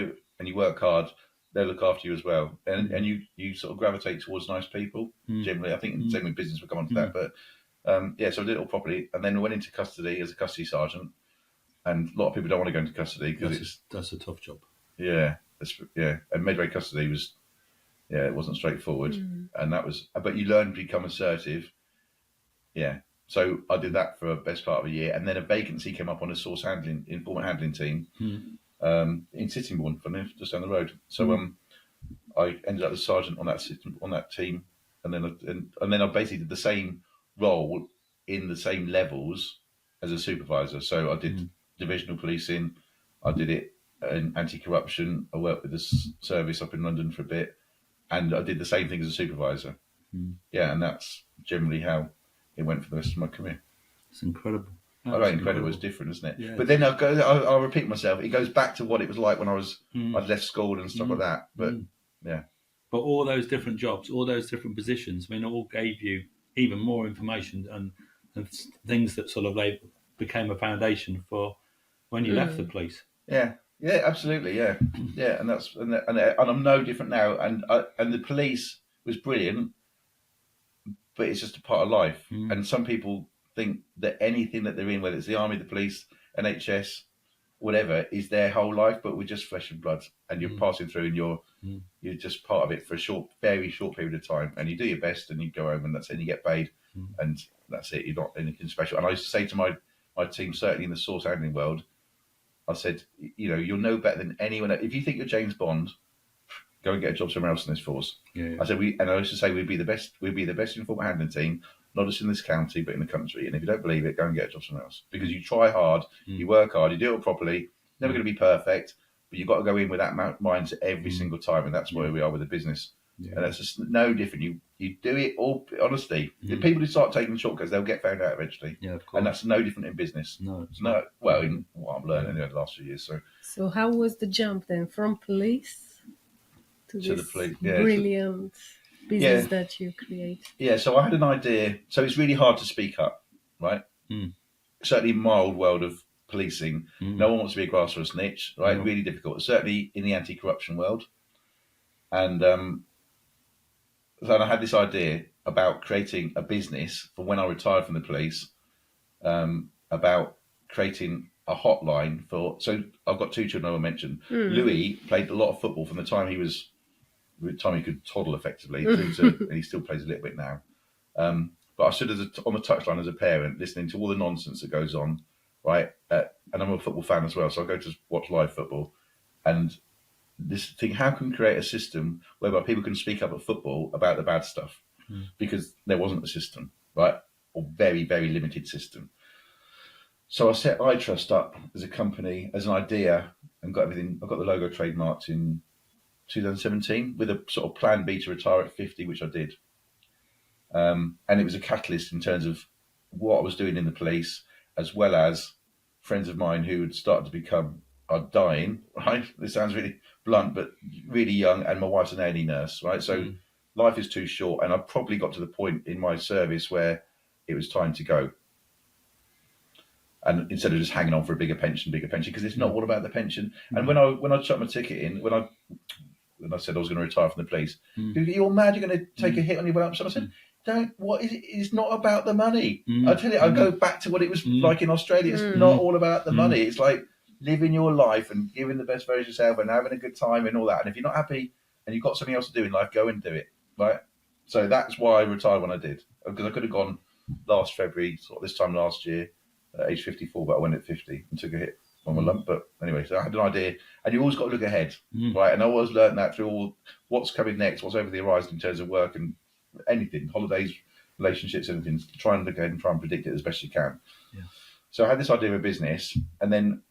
Speaker 1: you work hard, they'll look after you as well, and you sort of gravitate towards nice people. Generally, I think same with business. We'll come on to that, but so I did it all properly, and then I went into custody as a custody sergeant, and a lot of people don't want to go into custody because
Speaker 2: that's a tough job.
Speaker 1: Yeah, and Medway custody was. Yeah, it wasn't straightforward, and that was. But you learn to become assertive. Yeah, so I did that for the best part of a year, and then a vacancy came up on a informant handling team in Sittingbourne, just down the road. So I ended up as sergeant on that team, and then I basically did the same role in the same levels as a supervisor. So I did divisional policing, I did it in anti-corruption. I worked with the service up in London for a bit. And I did the same thing as a supervisor. Yeah, and that's generally how it went for the rest of my career.
Speaker 2: It's incredible.
Speaker 1: I know incredible is different, isn't it?
Speaker 2: Yeah.
Speaker 1: But then I'll repeat myself. It goes back to what it was like when I'd left school and stuff like that. But yeah.
Speaker 2: But all those different jobs, all those different positions, I mean, all gave you even more information and things that sort of they became a foundation for when you left the police.
Speaker 1: Yeah, absolutely, yeah, and I'm no different now. And the police was brilliant, but it's just a part of life. And some people think that anything that they're in, whether it's the army, the police, NHS, whatever, is their whole life. But we're just flesh and blood, and you're passing through, and you're just part of it for a very short period of time. And you do your best, and you go home, and that's it. And you get paid, and that's it. You're not anything special. And I used to say to my team, certainly in the source handling world, I said, you'll know better than anyone. If you think you're James Bond, go and get a job somewhere else in this force.
Speaker 2: Yeah.
Speaker 1: I said, and I used to say we'd be the best informant handling team, not just in this county, but in the country. And if you don't believe it, go and get a job somewhere else. Because you try hard, you work hard, you do it properly. Never going to be perfect, but you've got to go in with that mindset every single time. And that's where we are with the business. Yeah. And that's just no different. You do it all, honestly. The people who start taking shortcuts, they'll get found out eventually.
Speaker 2: Yeah, of course.
Speaker 1: And that's no different in business.
Speaker 2: No.
Speaker 1: Well, in what I've learned anyway the last few years.
Speaker 3: So how was the jump then from police to this
Speaker 1: the police? Yeah,
Speaker 3: brilliant business that you create?
Speaker 1: Yeah, so I had an idea. So it's really hard to speak up, right? Certainly in my old world of policing, no one wants to be a grass or a snitch, right? Really difficult. Certainly in the anti-corruption world. And so I had this idea about creating a business for when I retired from the police, about creating a hotline for. So I've got two children I mentioned. Louis played a lot of football from the time he could toddle effectively through to, and he still plays a little bit now. But I stood on the touchline as a parent, listening to all the nonsense that goes on, right? And I'm a football fan as well, so I go to watch live football, and this thing, how can we create a system whereby people can speak up at football about the bad stuff? Because there wasn't a system, right? Or very, very limited system. So I set iTrust up as a company, as an idea, and got everything. I got the logo trademarked in 2017 with a sort of plan B to retire at 50, which I did. And it was a catalyst in terms of what I was doing in the police, as well as friends of mine who had started to are dying, right? This sounds really blunt, but really young, and my wife's an A&E nurse, right? So life is too short, and I probably got to the point in my service where it was time to go. And instead of just hanging on for a bigger pension, because it's not all about the pension. And when I shut my ticket in, when I said I was going to retire from the police, you're mad, you're going to take a hit on your lump sum. I said, what is it? It's not about the money. I tell you, I go back to what it was like in Australia. It's not all about the money. It's like living your life and giving the best version of yourself and having a good time and all that. And if you're not happy and you've got something else to do in life, go and do it, right? So that's why I retired when I did, because I could have gone last February, sort of this time last year, at age 54, but I went at 50 and took a hit on my lump. But anyway, so I had an idea, and you always got to look ahead, right? And I always learned that through all what's coming next, what's over the horizon in terms of work and anything, holidays, relationships, anything. Try and look ahead and try and predict it as best you can. Yeah. So I had this idea of a business, and then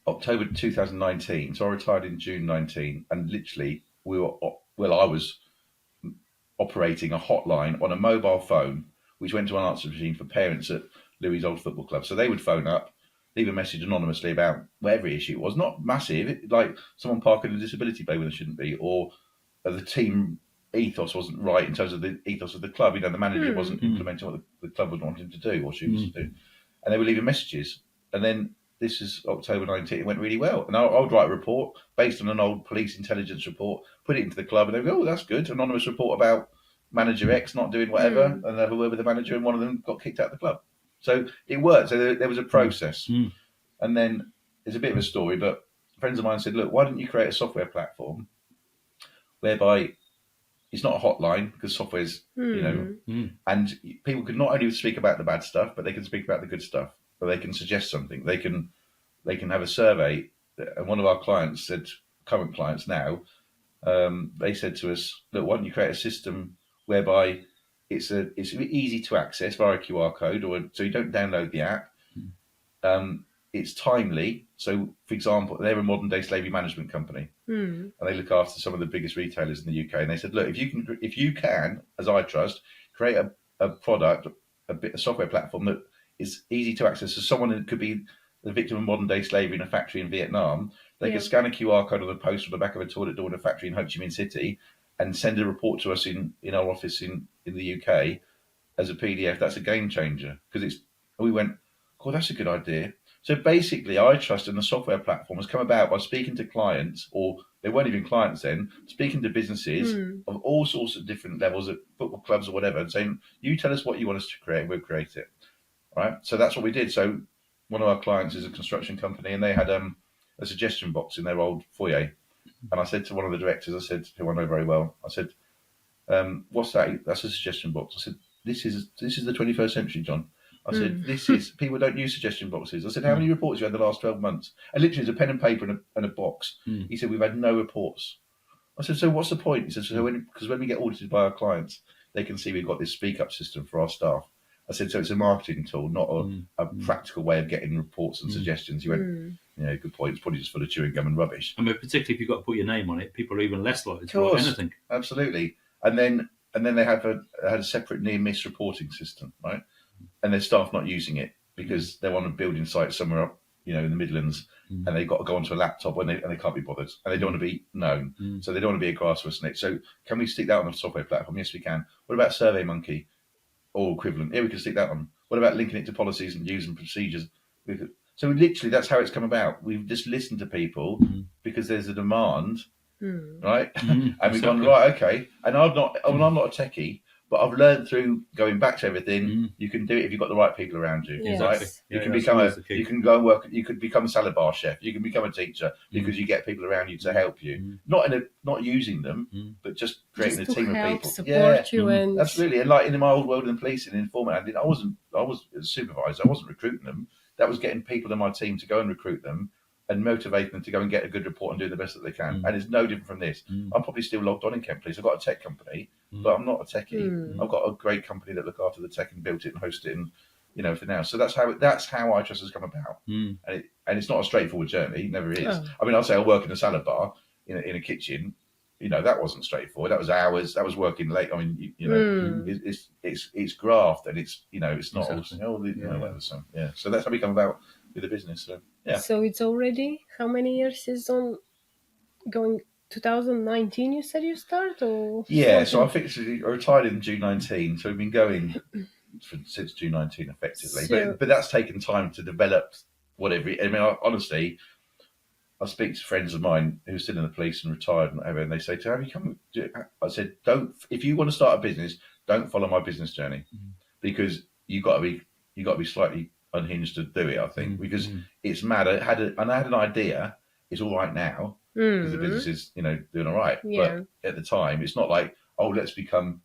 Speaker 1: October 2019. So I retired in June 19, and literally I was operating a hotline on a mobile phone, which went to an answer machine for parents at Louis' old football club. So they would phone up, leave a message anonymously about whatever issue it was, not massive, like someone parking a disability bay when they shouldn't be, or the team ethos wasn't right in terms of the ethos of the club. The manager wasn't implementing what the club was wanting to do or she was to do. And they were leaving messages. And then this is October 19, it went really well. And I would write a report based on an old police intelligence report, put it into the club, and they go, oh, that's good. Anonymous report about manager X not doing whatever, and they have a word with the manager, and one of them got kicked out of the club. So it worked. So there was a process. And then it's a bit of a story, but friends of mine said, look, why don't you create a software platform whereby it's not a hotline, because software's, and people can not only speak about the bad stuff, but they can speak about the good stuff, or they can suggest something. They can have a survey. And one of our clients said, current clients now, they said to us, look, why don't you create a system whereby it's easy to access via a QR code, so you don't download the app. It's timely. So, for example, they're a modern day slavery management company, and they look after some of the biggest retailers in the UK. And they said, look, if you can, as iTrust, create a product, a software platform that is easy to access, so someone who could be the victim of modern day slavery in a factory in Vietnam, they could scan a QR code on the post on the back of a toilet door in a factory in Ho Chi Minh City, and send a report to us in our office in the UK as a PDF, that's a game changer. Because we went, oh, that's a good idea. So basically, iTrust and the software platform has come about by speaking to clients, or they weren't even clients then, speaking to businesses of all sorts of different levels at football clubs or whatever, and saying, you tell us what you want us to create, and we'll create it. Right? So that's what we did. So one of our clients is a construction company, and they had a suggestion box in their old foyer. And I said to one of the directors, who I know very well, I said, what's that? That's a suggestion box. I said, this is the 21st century, John. I said, people don't use suggestion boxes. I said, how many reports have you had the last 12 months? And literally, it's a pen and paper and a box. He said, we've had no reports. I said, so what's the point? He said, because when we get audited by our clients, they can see we've got this speak up system for our staff. I said, so it's a marketing tool, not a practical way of getting reports and suggestions. He went, yeah, good point. It's probably just full of chewing gum and rubbish.
Speaker 2: I mean, particularly if you've got to put your name on it, people are even less likely to write anything.
Speaker 1: Absolutely. And then they had a separate near miss reporting system, right? And their staff not using it because they're on a building site somewhere up, in the Midlands, and they've got to go onto a laptop and they can't be bothered, and they don't want to be known, so they don't want to be a grass for a snake. So can we stick that on the software platform? Yes, we can. What about SurveyMonkey or equivalent? Yeah, we can stick that on. What about linking it to policies and use and procedures? So literally, that's how it's come about. We've just listened to people because there's a demand, right? And we've gone, right, okay. And I'm not a techie, but I've learned through going back to everything, you can do it if you've got the right people around you, right? You can you can go and work, you could become a salad bar chef, you can become a teacher because you get people around you to help you. Not using them, but just creating a team of people.
Speaker 3: Support you and
Speaker 1: absolutely. And like in my old world in policing, in Informant, I was a supervisor, I wasn't recruiting them. That was getting people in my team to go and recruit them and motivate them to go and get a good report and do the best that they can. And it's no different from this. I'm probably still logged on in Kent Police. I've got a tech company, but I'm not a techie. I've got a great company that look after the tech and built it and host it and everything else. So that's how iTrust has come about. And it's not a straightforward journey. It never is. I mean, I'll say I work in a salad bar in a kitchen. That wasn't straightforward. That was hours. That was working late. I mean, it's graft and it's it's not whatever. So yeah. So that's how we come about with the business. So yeah.
Speaker 3: So it's already how many years is on going? 2019, you said you start, or
Speaker 1: yeah. So I retired in June 19. So we've been going since June 19 effectively.
Speaker 3: So,
Speaker 1: but that's taken time to develop whatever. I mean, honestly. I speak to friends of mine who are still in the police and retired and whatever, and they say, "Have you come?" I said, "Don't. If you want to start a business, don't follow my business journey, because you got to be slightly unhinged to do it. I think because it's mad. I had an idea. It's all right now because the business is doing all right.
Speaker 3: Yeah.
Speaker 1: But at the time, it's not like let's become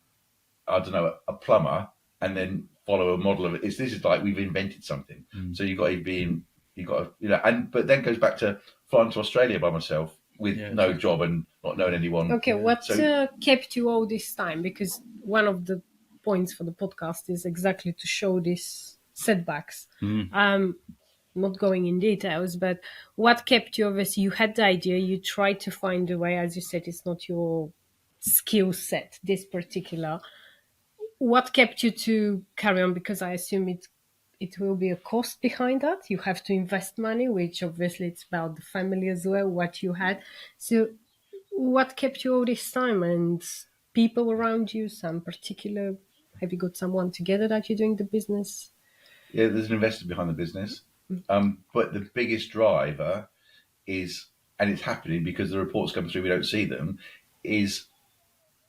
Speaker 1: a plumber and then follow a model of it. This is like we've invented something. So you got to be but then it goes back to flying to Australia by myself with no job and not knowing anyone.
Speaker 3: Okay, what kept you all this time? Because one of the points for the podcast is exactly to show these setbacks. Not going in details, but what kept you? Obviously, you had the idea, you tried to find a way. As you said, it's not your skill set, this particular. What kept you to carry on? Because I assume it will be a cost behind that. You have to invest money, which obviously it's about the family as well, what you had. So what kept you all this time, and people around you, some particular, have you got someone together that you're doing the business?
Speaker 1: Yeah, there's an investor behind the business. But the biggest driver is, and it's happening because the reports come through, we don't see them, is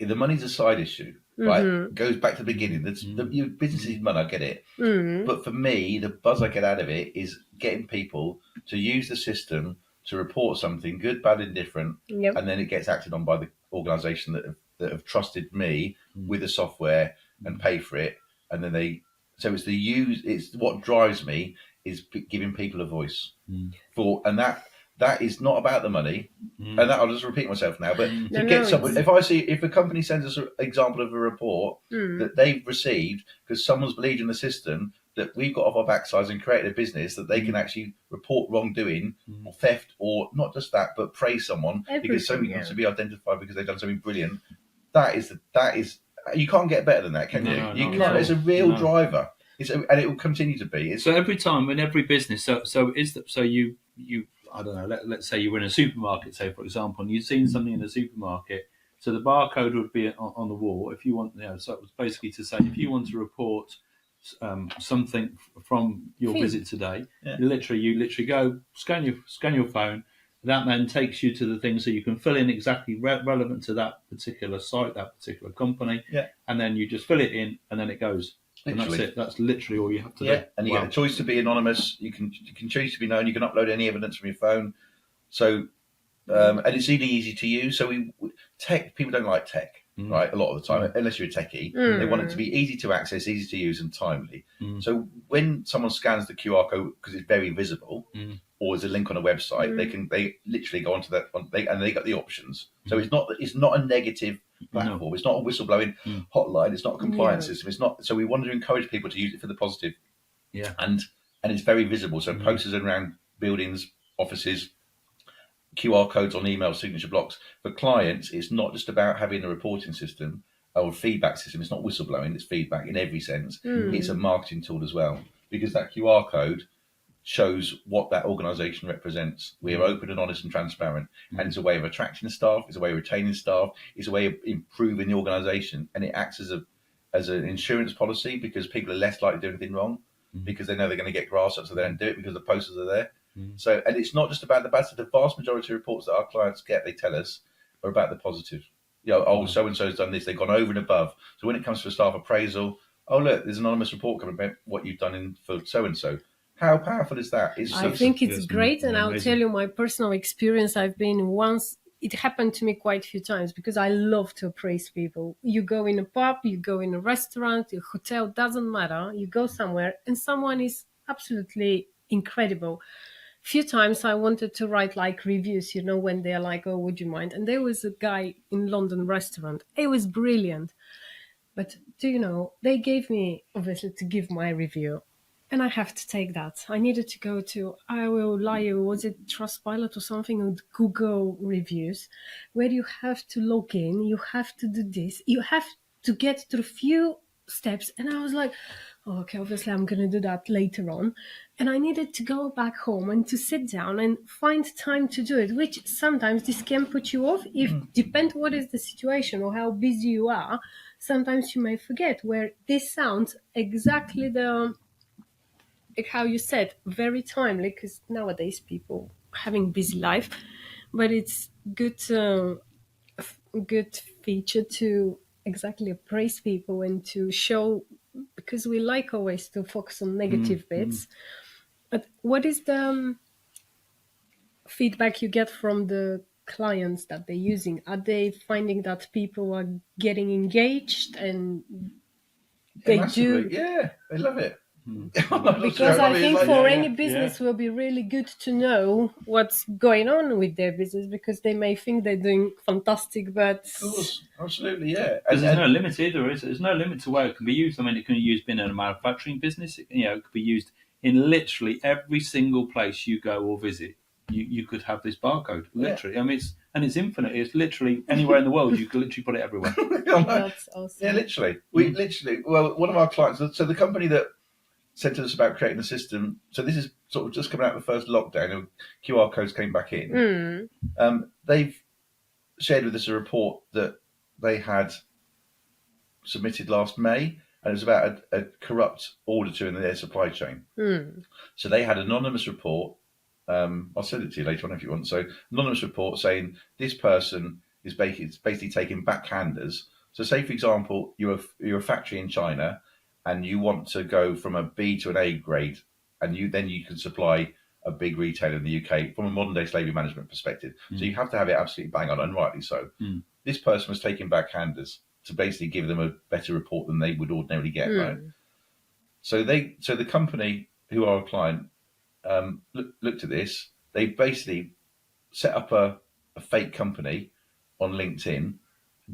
Speaker 1: the money's a side issue. Right, it goes back to the beginning. Your business is money, I get it. But for me, the buzz I get out of it is getting people to use the system to report something good, bad, indifferent, and then it gets acted on by the organisation that have trusted me with the software and pay for it, and then so it's it's what drives me is giving people a voice that is not about the money, and that I'll just repeat myself now. But to get someone, if a company sends us an example of a report that they've received because someone's believed in the system, that we've got off our backsides and created a business that they can actually report wrongdoing or theft, or not just that, but praise someone because somebody wants to be identified because they've done something brilliant. That is you can't get better than that, can you? You can't. It's a real driver. And it will continue to be.
Speaker 2: So every time in every business, you I don't know, let's say you were in a supermarket, say, for example, and you've seen something in a supermarket So the barcode would be on the wall. If you want, so it was basically to say if you want to report something from your visit today, you literally go scan your phone. That then takes you to the thing so you can fill in exactly relevant to that particular site, that particular company, and then you just fill it in, and then it goes. Literally. And that's it. That's literally all you have to do.
Speaker 1: And you get the choice to be anonymous. You can choose to be known. You can upload any evidence from your phone. So, and it's really easy to use. So tech people don't like tech, right? A lot of the time, unless you're a techie, they want it to be easy to access, easy to use, and timely. So when someone scans the QR code because it's very visible, or there's a link on a website, they literally go onto that, and they got the options. So it's not a negative platform. No. It's not a whistleblowing hotline. It's not a compliance system. It's not. So we want to encourage people to use it for the positive. Yeah. And it's very visible. So posters around buildings, offices, QR codes on email, signature blocks. For clients, it's not just about having a reporting system or a feedback system. It's not whistleblowing. It's feedback in every sense. It's a marketing tool as well, because that QR code shows what that organisation represents. We are open and honest and transparent, and it's a way of attracting staff, it's a way of retaining staff, it's a way of improving the organisation, and it acts as an insurance policy, because people are less likely to do anything wrong, because they know they're going to get grass up, so they don't do it because the posters are there. So, and it's not just about the bad stuff. The vast majority of reports that our clients get, they tell us, are about the positive. So and so's done this, they've gone over and above. So when it comes to a staff appraisal, look, there's an anonymous report coming about what you've done for so and so. How powerful is that? I
Speaker 3: think it's great, and I'll tell you my personal experience. It happened to me quite a few times, because I love to appraise people. You go in a pub, you go in a restaurant, a hotel, doesn't matter. You go somewhere and someone is absolutely incredible. Few times I wanted to write like reviews, when they're like, oh, would you mind? And there was a guy in London restaurant. It was brilliant. But do you know, they gave me, obviously, to give my review. And I have to take that. I needed to go to, was it Trustpilot or something, or Google reviews, where you have to log in, you have to do this, you have to get through few steps. And I was like, okay, obviously I'm going to do that later on. And I needed to go back home and to sit down and find time to do it, which sometimes this can put you off. Depend what is the situation or how busy you are. Sometimes you may forget, where this sounds exactly how you said, very timely, because nowadays people having busy life, but it's good feature to exactly appraise people and to show, because we like always to focus on negative bits. But what is the feedback you get from the clients that they're using? Are they finding that people are getting engaged and they do?
Speaker 1: Yeah, they love it.
Speaker 3: Because I think for any business will be really good to know what's going on with their business, because they may think they're doing fantastic, but
Speaker 1: of course, absolutely, yeah.
Speaker 2: Because there's no limit either, is there? There's no limit to where it can be used. I mean, it can be used in a manufacturing business. It could be used in literally every single place you go or visit. You could have this barcode, literally. I mean, it's infinite. It's literally anywhere in the world. You could literally put it everywhere.
Speaker 3: That's awesome.
Speaker 1: Yeah, literally. One of our clients. So the company that said to us about creating a system. So this is sort of just coming out of the first lockdown, and QR codes came back in. They've shared with us a report that they had submitted last May, and it was about a corrupt auditor in their supply chain. So they had an anonymous report. I'll send it to you later on if you want. So anonymous report saying this person is basically taking backhanders. So say, for example, you're a factory in China, and you want to go from a B to an A grade, and you can supply a big retailer in the UK from a modern day slavery management perspective. So you have to have it absolutely bang on, and rightly so. This person was taking backhanders to basically give them a better report than they would ordinarily get, right? So the company, who are a client, looked at this. They basically set up a fake company on LinkedIn,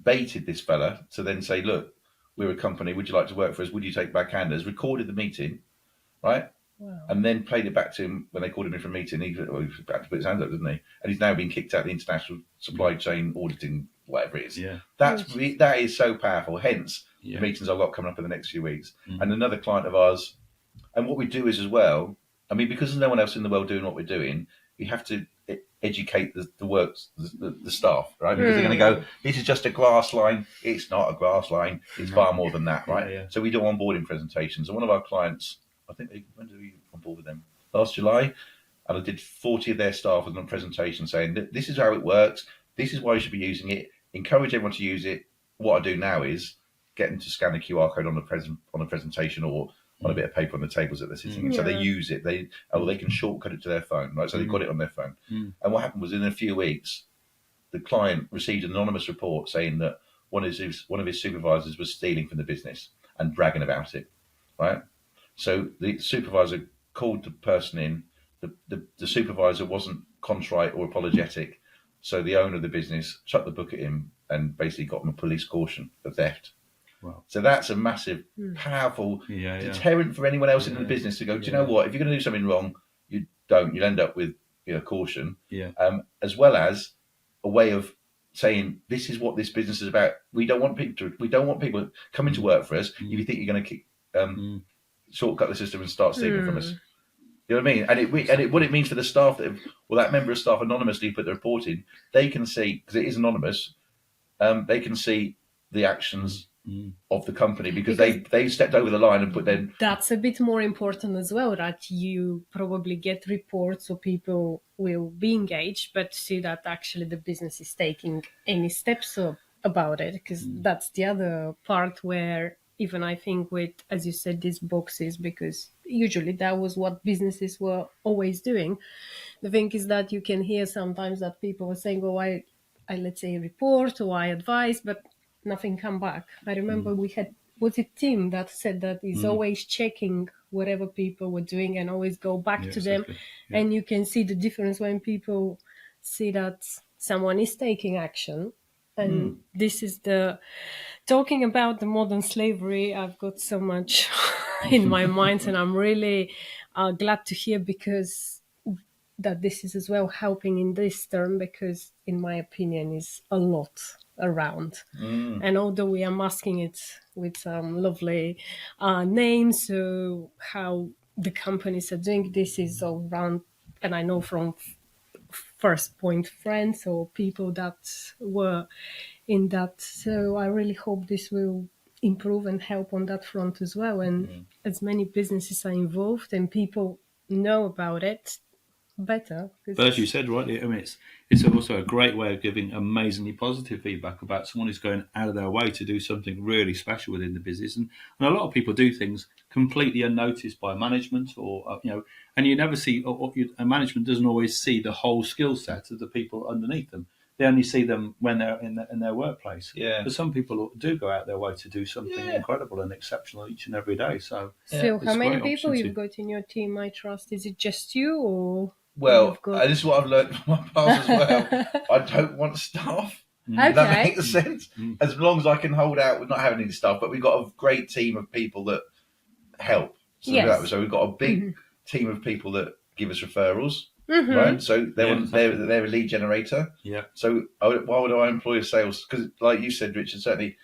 Speaker 1: baited this fella to then say, look, we're a company, would you like to work for us? Would you take backhanders? Recorded the meeting, right? Wow. And then played it back to him when they called him in for a meeting. He was about to put his hands up, didn't he? And he's now been kicked out of the international supply chain auditing, whatever it is. Yeah. That is so powerful. Hence, the meetings I've got coming up in the next few weeks. And another client of ours, and what we do is as well, I mean, because there's no one else in the world doing what we're doing, you have to educate the staff, right? Because they're going to go, this is just a glass line. It's not a glass line. It's far more than that, right?
Speaker 2: Yeah.
Speaker 1: So we do onboarding presentations. And one of our clients, I think, when did we onboard with them? Last July. And I did 40 of their staff with a presentation saying that this is how it works. This is why you should be using it. Encourage everyone to use it. What I do now is get them to scan the QR code on the presentation or on a bit of paper on the tables that they're sitting in. So they use it. They can shortcut it to their phone, right? So they've got it on their phone. And what happened was in a few weeks, the client received an anonymous report saying that one of his supervisors was stealing from the business and bragging about it, right? So the supervisor called the person in. The supervisor wasn't contrite or apologetic. So the owner of the business chucked the book at him and basically got him a police caution for theft.
Speaker 2: Wow.
Speaker 1: So that's a massive, powerful deterrent for anyone else in the business to go, do you know what? If you're going to do something wrong, you'll end up with caution. As well as a way of saying, this is what this business is about. We don't want people coming to work for us if you think you're going to shortcut the system and start stealing from us. You know what I mean? And what it means for the staff that member of staff anonymously put the report in, they can see, because it is anonymous, they can see the actions of the company because they stepped over the line and put their...
Speaker 3: That's a bit more important as well, that you probably get reports so people will be engaged, but see that actually the business is taking any steps about it, because that's the other part where even I think with, as you said, these boxes, because usually that was what businesses were always doing. The thing is that you can hear sometimes that people are saying, oh, I let's say report or I advise, but nothing come back. I remember was it Tim that said that he's always checking whatever people were doing and always go back to them. Yeah. And you can see the difference when people see that someone is taking action. And this is talking about the modern slavery. I've got so much in my mind, and I'm really glad to hear because that this is as well helping in this term, because in my opinion is a lot around. And although we are masking it with some lovely names, so how the companies are doing this is all around, and I know from first point friends or people that were in that. So I really hope this will improve and help on that front as well. And as many businesses are involved and people know about it, better.
Speaker 2: But as you said rightly, I mean, it's also a great way of giving amazingly positive feedback about someone who's going out of their way to do something really special within the business. And a lot of people do things completely unnoticed by management, or and you never see, and management doesn't always see the whole skill set of the people underneath them. They only see them when they're in their workplace. Yeah. But some people do go out their way to do something incredible and exceptional each and every day. So
Speaker 3: how many people you've got in your team, iTrust? Is it just you, or?
Speaker 1: Well, this is what I've learned from my past as well. I don't want staff. Okay. That makes sense. As long as I can hold out with not having any staff, but we've got a great team of people that help. So we've got a big team of people that give us referrals. Right, so they're a lead generator. Yeah. So why would I employ a sales? Because, like you said, Richard, certainly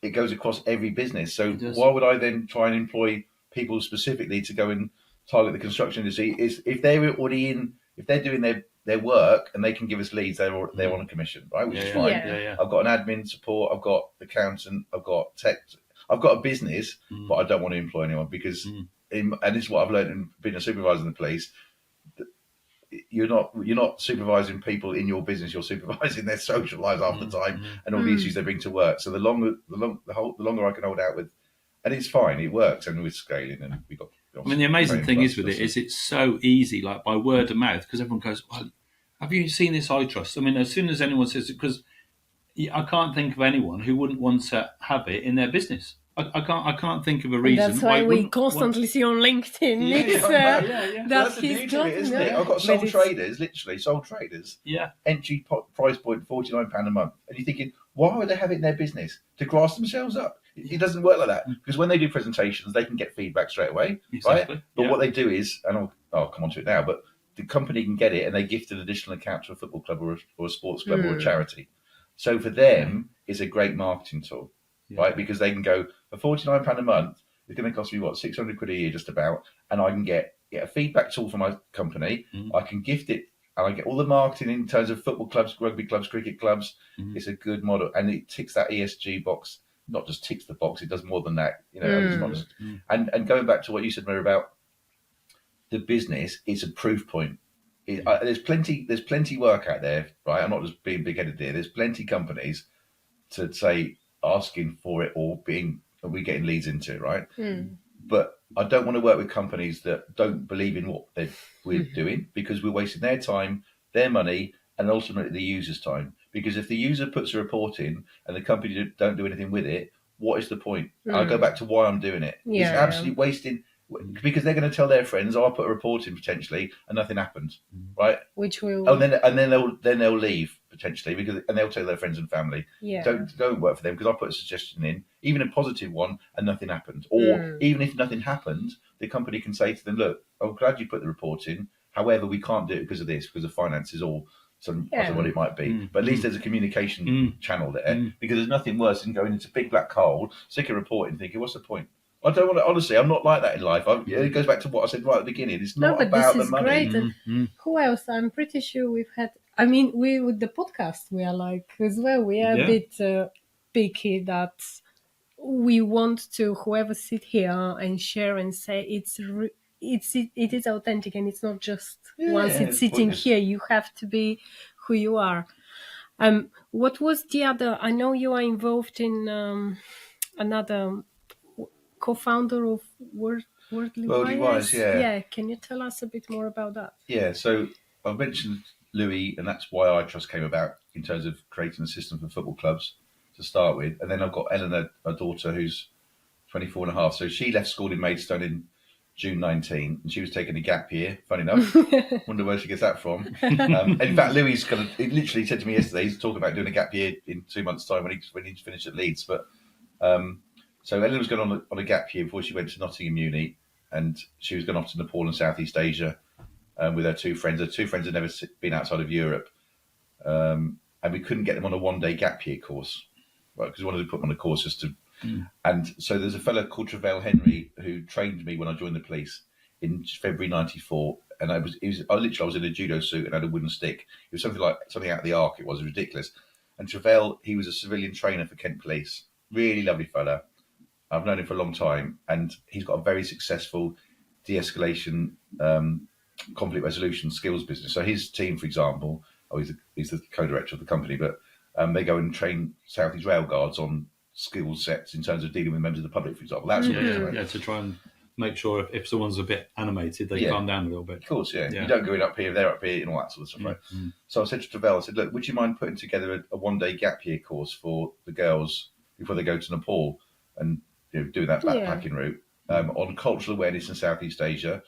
Speaker 1: it goes across every business. So why would I then try and employ people specifically to go and target the construction industry? Is if they're already if they're doing their work and they can give us leads, they're on a commission, right? Which is fine. Yeah. I've got an admin support. I've got accountant. I've got tech. I've got a business, but I don't want to employ anyone because, and this is what I've learned in being a supervisor in the police. You're not supervising people in your business. You're supervising their social lives half the time and all the issues they bring to work. So the longer I can hold out with, and it's fine, it works, and we're scaling, and we got.
Speaker 2: I mean, the amazing thing is with it is it's so easy, like by word of mouth, because everyone goes, "Well, have you seen this iTrust?" I mean, as soon as anyone says it, because I can't think of anyone who wouldn't want to have it in their business. I can't think of a reason.
Speaker 3: And that's why we constantly see on LinkedIn.
Speaker 1: That's the beauty of it, isn't it? I've got sole traders. Yeah. Entry price point £49 a month, and you're thinking, why would they have it in their business to grass themselves up? It doesn't work like that, because when they do presentations, they can get feedback straight away, right? But what they do is, and I'll come on to it now, but the company can get it and they gift an additional account to a football club or a sports club or a charity. So for them, it's a great marketing tool. Right, because they can go for £49 a month. It's going to cost me £600 a year, just about, and I can get a feedback tool from my company. I can gift it and I get all the marketing in terms of football clubs, rugby clubs, cricket clubs. It's a good model, and it ticks that ESG box. Not just ticks the box; it does more than that. It's not just. And going back to what you said, Meri, about the business, it's a proof point. There's plenty work out there, right? I'm not just being big-headed here. There's plenty companies to say asking for it or we getting leads into it, right? But I don't want to work with companies that don't believe in what we're doing, because we're wasting their time, their money, and ultimately the user's time. Because if the user puts a report in and the company don't do anything with it, what is the point? I'll go back to why I'm doing it. It's absolutely wasting, because they're going to tell their friends, "Oh, I put a report in potentially, and nothing happened," right?
Speaker 3: Which will,
Speaker 1: and then they'll leave potentially, and they'll tell their friends and family, "Don't work for them because I put a suggestion in, even a positive one, and nothing happened." Or even if nothing happened, the company can say to them, "Look, I'm glad you put the report in. However, we can't do it because of this, because of finances or some, I don't know what it might be." But at least there's a communication channel there, because there's nothing worse than going into big black hole, stick a report in, thinking, "What's the point?" I don't want to, honestly, I'm not like that in life. It goes back to what I said right at the beginning. It's not about the money.
Speaker 3: Great. And who else? I'm pretty sure we've had, I mean, we with the podcast, we are like, as well, we are a bit picky that we want to, whoever sit here and share and say it is authentic, and it's not just once it's sitting here, you have to be who you are. What was the other? I know you are involved in another co-founder of Worldly Wise. Yeah. Can you tell us a bit more about that?
Speaker 1: Yeah. So I mentioned Louis, and that's why iTrust came about in terms of creating a system for football clubs to start with. And then I've got Eleanor, a daughter who's 24 and a half. So she left school in Maidstone in June 19, and she was taking a gap year. Funny enough, wonder where she gets that from. In fact, Louis he literally said to me yesterday, he's talking about doing a gap year in 2 months' time when he's finished at Leeds. But so Eleanor was going on a gap year before she went to Nottingham Uni, and she was going off to Nepal and Southeast Asia with her two friends. Her two friends had never been outside of Europe, and we couldn't get them on a one-day gap year course, right? Because we wanted to put them on a course just to. And so there's a fellow called Travell Henry who trained me when I joined the police in February '94, and I was in a judo suit and had a wooden stick. It was something out of the Ark. It was ridiculous. And Travell, he was a civilian trainer for Kent Police. Really lovely fella. I've known him for a long time, and he's got a very successful de-escalation, conflict resolution skills business. So his team, for example, he's the co-director of the company, but they go and train Southeast Rail Guards on skill sets in terms of dealing with members of the public, for example. That's
Speaker 2: to try and make sure if someone's a bit animated, they calm down a little bit.
Speaker 1: Of course, You don't go in up here, they're up here, and all that sort of stuff, right? So I said to Travell, "Look, would you mind putting together a one-day gap year course for the girls before they go to Nepal and doing that backpacking route on cultural awareness in Southeast Asia,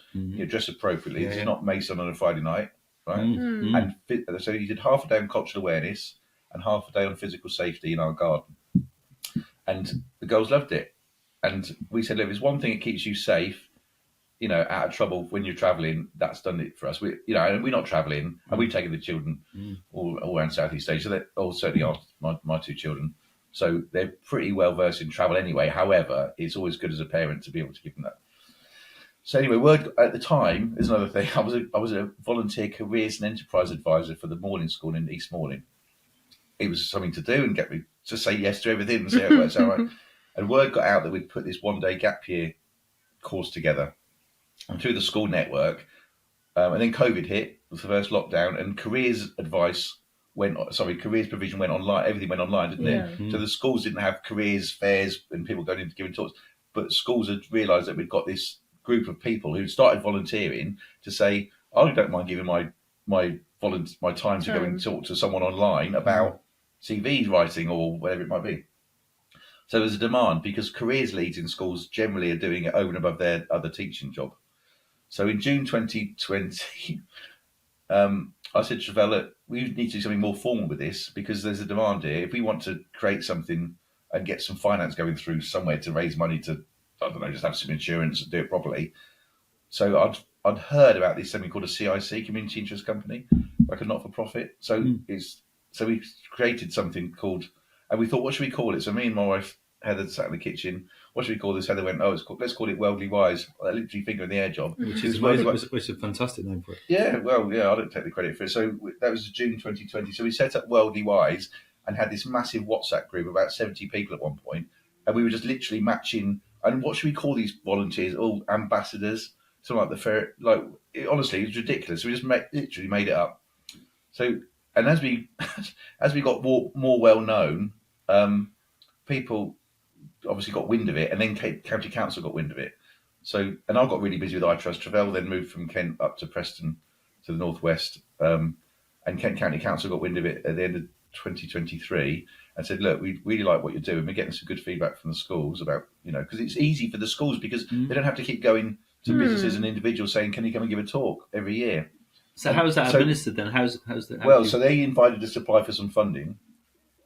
Speaker 1: dress appropriately. It's not Mason on a Friday night, right?" And so you did half a day on cultural awareness and half a day on physical safety in our garden. And the girls loved it. And we said, "Look, if there's one thing that keeps you safe, out of trouble when you're travelling, that's done it for us. And we're not travelling, and we've taken the children all around Southeast Asia. They certainly are my two children. So they're pretty well versed in travel anyway. However, it's always good as a parent to be able to give them that." So anyway, word at the time is another thing. I was a volunteer careers and enterprise advisor for the morning school in East Morning. It was something to do and get me to say yes to everything and say it works out right. And word got out that we'd put this one-day gap year course together and through the school network. And then COVID hit, it was the first lockdown, and careers provision went online. Everything went online, didn't it? So the schools didn't have careers fairs and people going in giving talks. But schools had realised that we'd got this group of people who started volunteering to say, "I don't mind giving my time to go and talk to someone online about CV writing or whatever it might be." So there's a demand because careers leads in schools generally are doing it over and above their other teaching job. So in June 2020, I said to Travell, "Look, we need to do something more formal with this because there's a demand here. If we want to create something and get some finance going through somewhere to raise money to, I don't know, just have some insurance and do it properly." So I'd heard about this something called a CIC, Community Interest Company, like a not-for-profit. So we created something called, and we thought, what should we call it? So me and my wife Heather sat in the kitchen. what should we call this? How they went, let's call it Worldly Wise. That literally finger in the air job.
Speaker 4: Which is
Speaker 1: Worldly
Speaker 4: amazing.
Speaker 1: Wise.
Speaker 4: Which is a fantastic name for it.
Speaker 1: Yeah, well, yeah, I don't take the credit for it. So that was June 2020. So we set up Worldly Wise and had this massive WhatsApp group of about 70 people at one point, and we were just literally matching. And what should we call these volunteers? All ambassadors, something like the fair. Like honestly, it was ridiculous. We just literally made it up. So, and as we as we got more well known, people obviously got wind of it, and then county council got wind of it. So, and I got really busy with iTrust. Travell then moved from Kent up to Preston to the northwest, and Kent County Council got wind of it at the end of 2023 and said, "Look, we really like what you're doing. We're getting some good feedback from the schools about, because it's easy for the schools because they don't have to keep going to businesses and individuals saying, can you come and give a talk every year?"
Speaker 2: So how is that administered then? How's that?
Speaker 1: Well, so they invited us to apply for some funding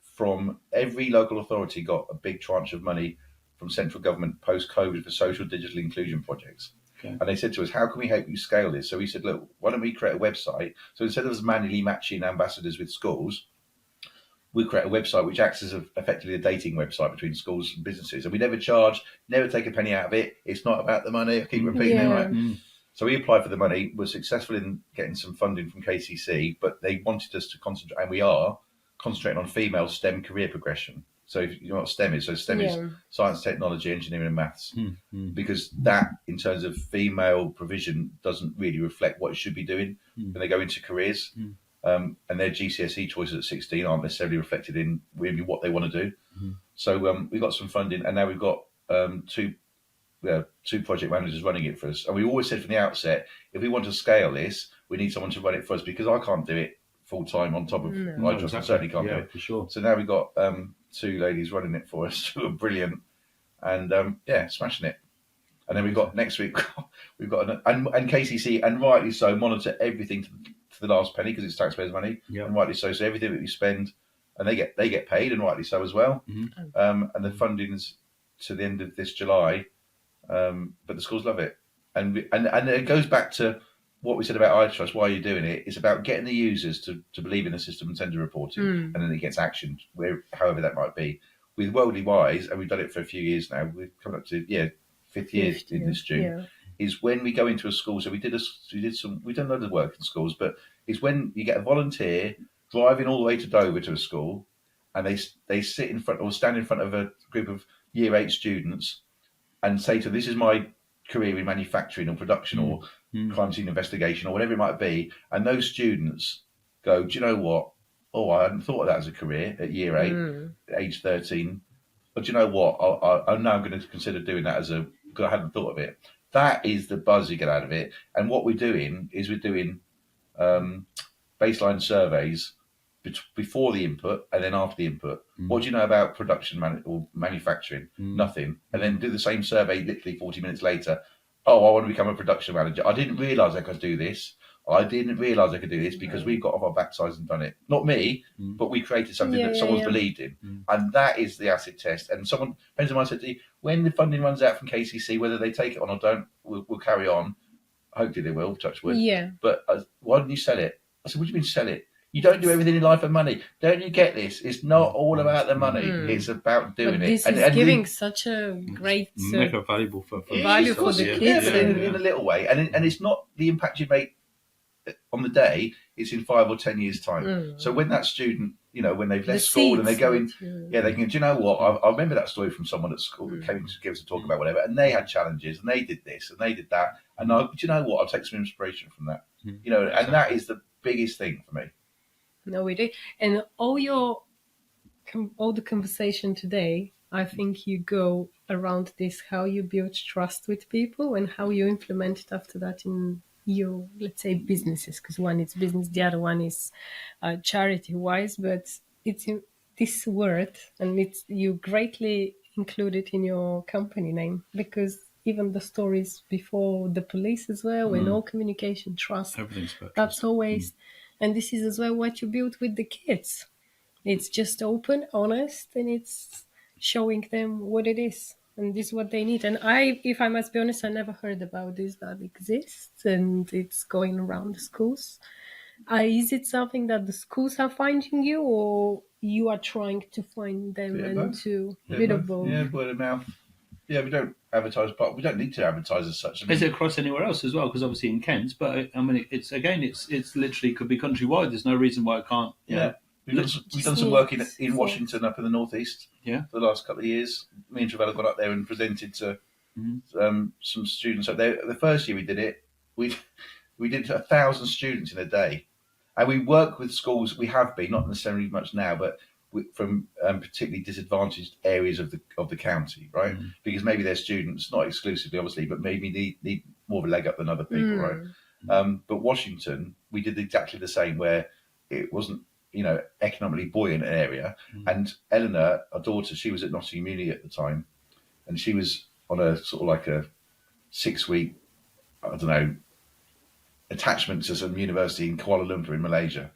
Speaker 1: from every local authority. Got a big tranche of money from central government post-COVID for social digital inclusion projects. Okay. And they said to us, how can we help you scale this? So we said, look, why don't we create a website? So instead of us manually matching ambassadors with schools, we create a website which acts as effectively a dating website between schools and businesses. And we never charge, never take a penny out of it. It's not about the money. I keep repeating it, right? So we applied for the money, were successful in getting some funding from KCC, but they wanted us to concentrate, and we are concentrating on female STEM career progression. So if you know what STEM is, so STEM is science, technology, engineering and maths, because that in terms of female provision doesn't really reflect what it should be doing when they go into careers. And their GCSE choices at 16 aren't necessarily reflected in really what they want to do. So we got some funding, and now we've got two project managers running it for us. And we always said from the outset, if we want to scale this, we need someone to run it for us, because I can't do it full time on top of my job. I certainly can't do it.
Speaker 4: For sure.
Speaker 1: So now we've got two ladies running it for us who are brilliant, and smashing it. And then we've got next week we've got and KCC, and rightly so, monitor everything to the last penny because it's taxpayers' money, and rightly so. So everything that we spend, and they get paid, and rightly so as well. And the funding is to the end of this July, but the schools love it, and it goes back to what we said about iTrust. Why are you doing it? It's about getting the users to believe in the system and tender reporting, and then it gets actioned, however that might be. With Worldly Wise, and we've done it for a few years now. We've come up to 5th year in this June. Yeah. Is when we go into a school. So we've done a lot of work in schools, but it's when you get a volunteer driving all the way to Dover to a school, and they sit in front or stand in front of a group of Year 8 students and say to them, "This is my career in manufacturing or production or crime scene investigation or whatever it might be," and those students go, "Do you know what? Oh, I hadn't thought of that as a career at Year 8, age 13. But do you know what? I'm now going to consider doing that because I hadn't thought of it." That is the buzz you get out of it. And what we're doing is baseline surveys before the input and then after the input. What do you know about production or manufacturing? Nothing. And then do the same survey literally 40 minutes later. Oh, I want to become a production manager. I didn't realise I could do this. I didn't realise I could do this because we got off our backsides and done it. Not me, but we created something that someone's believed in. And that is the acid test. And friends of mine said to me, when the funding runs out from KCC, whether they take it on or don't, we'll carry on. Hopefully they will, touch wood. Yeah. But why didn't you sell it? I said, what do you mean sell it? You don't do everything in life for money. Don't you get this? It's not all about the money. It's about doing it.
Speaker 3: This is giving such a great...
Speaker 4: mega valuable for
Speaker 3: the kids.
Speaker 1: In a little way. And it's not the impact you make on the day, it's in 5 or 10 years' time. So when that student, when they've left school and they're going, they can, do you know what? I remember that story from someone at school that came to give us a talk about whatever, and they had challenges, and they did this, and they did that. And do you know what? I'll take some inspiration from that. And that is the biggest thing for me.
Speaker 3: No, we do. And all the conversation today, I think you go around this, how you build trust with people and how you implement it after that in your, let's say, businesses, because one is business, the other one is charity-wise, but it's in this word, and you greatly include it in your company name, because even the stories before the police as well, when all communication, trust, that's always, and this is as well what you build with the kids. It's just open, honest, and it's showing them what it is. And this is what they need. And if I must be honest, I never heard about this that exists and it's going around the schools. Is it something that the schools are finding you, or you are trying to find them
Speaker 1: bit of both.
Speaker 3: word of mouth?
Speaker 1: Yeah, word of mouth. Yeah, we don't advertise, but we don't need to advertise as such. I
Speaker 2: Is
Speaker 1: mean,
Speaker 2: it across anywhere else as well? Because obviously in Kent, but I mean, it's literally could be countrywide. There's no reason why it can't.
Speaker 1: yeah, we've done
Speaker 3: Just
Speaker 1: some work in
Speaker 3: needs,
Speaker 1: Washington up in the northeast.
Speaker 2: Yeah.
Speaker 1: For the last couple of years. Me and Travella got up there and presented to some students up there. The first year we did it, we did 1,000 students in a day, and we work with schools. We have been not necessarily much now, but from particularly disadvantaged areas of the county, right? Because maybe their students, not exclusively, obviously, but maybe need more of a leg up than other people, right? But Washington, we did exactly the same, where it wasn't, economically buoyant area. And Eleanor, our daughter, she was at Nottingham Uni at the time, and she was on a sort of like a 6-week, I don't know, attachment to some university in Kuala Lumpur in Malaysia.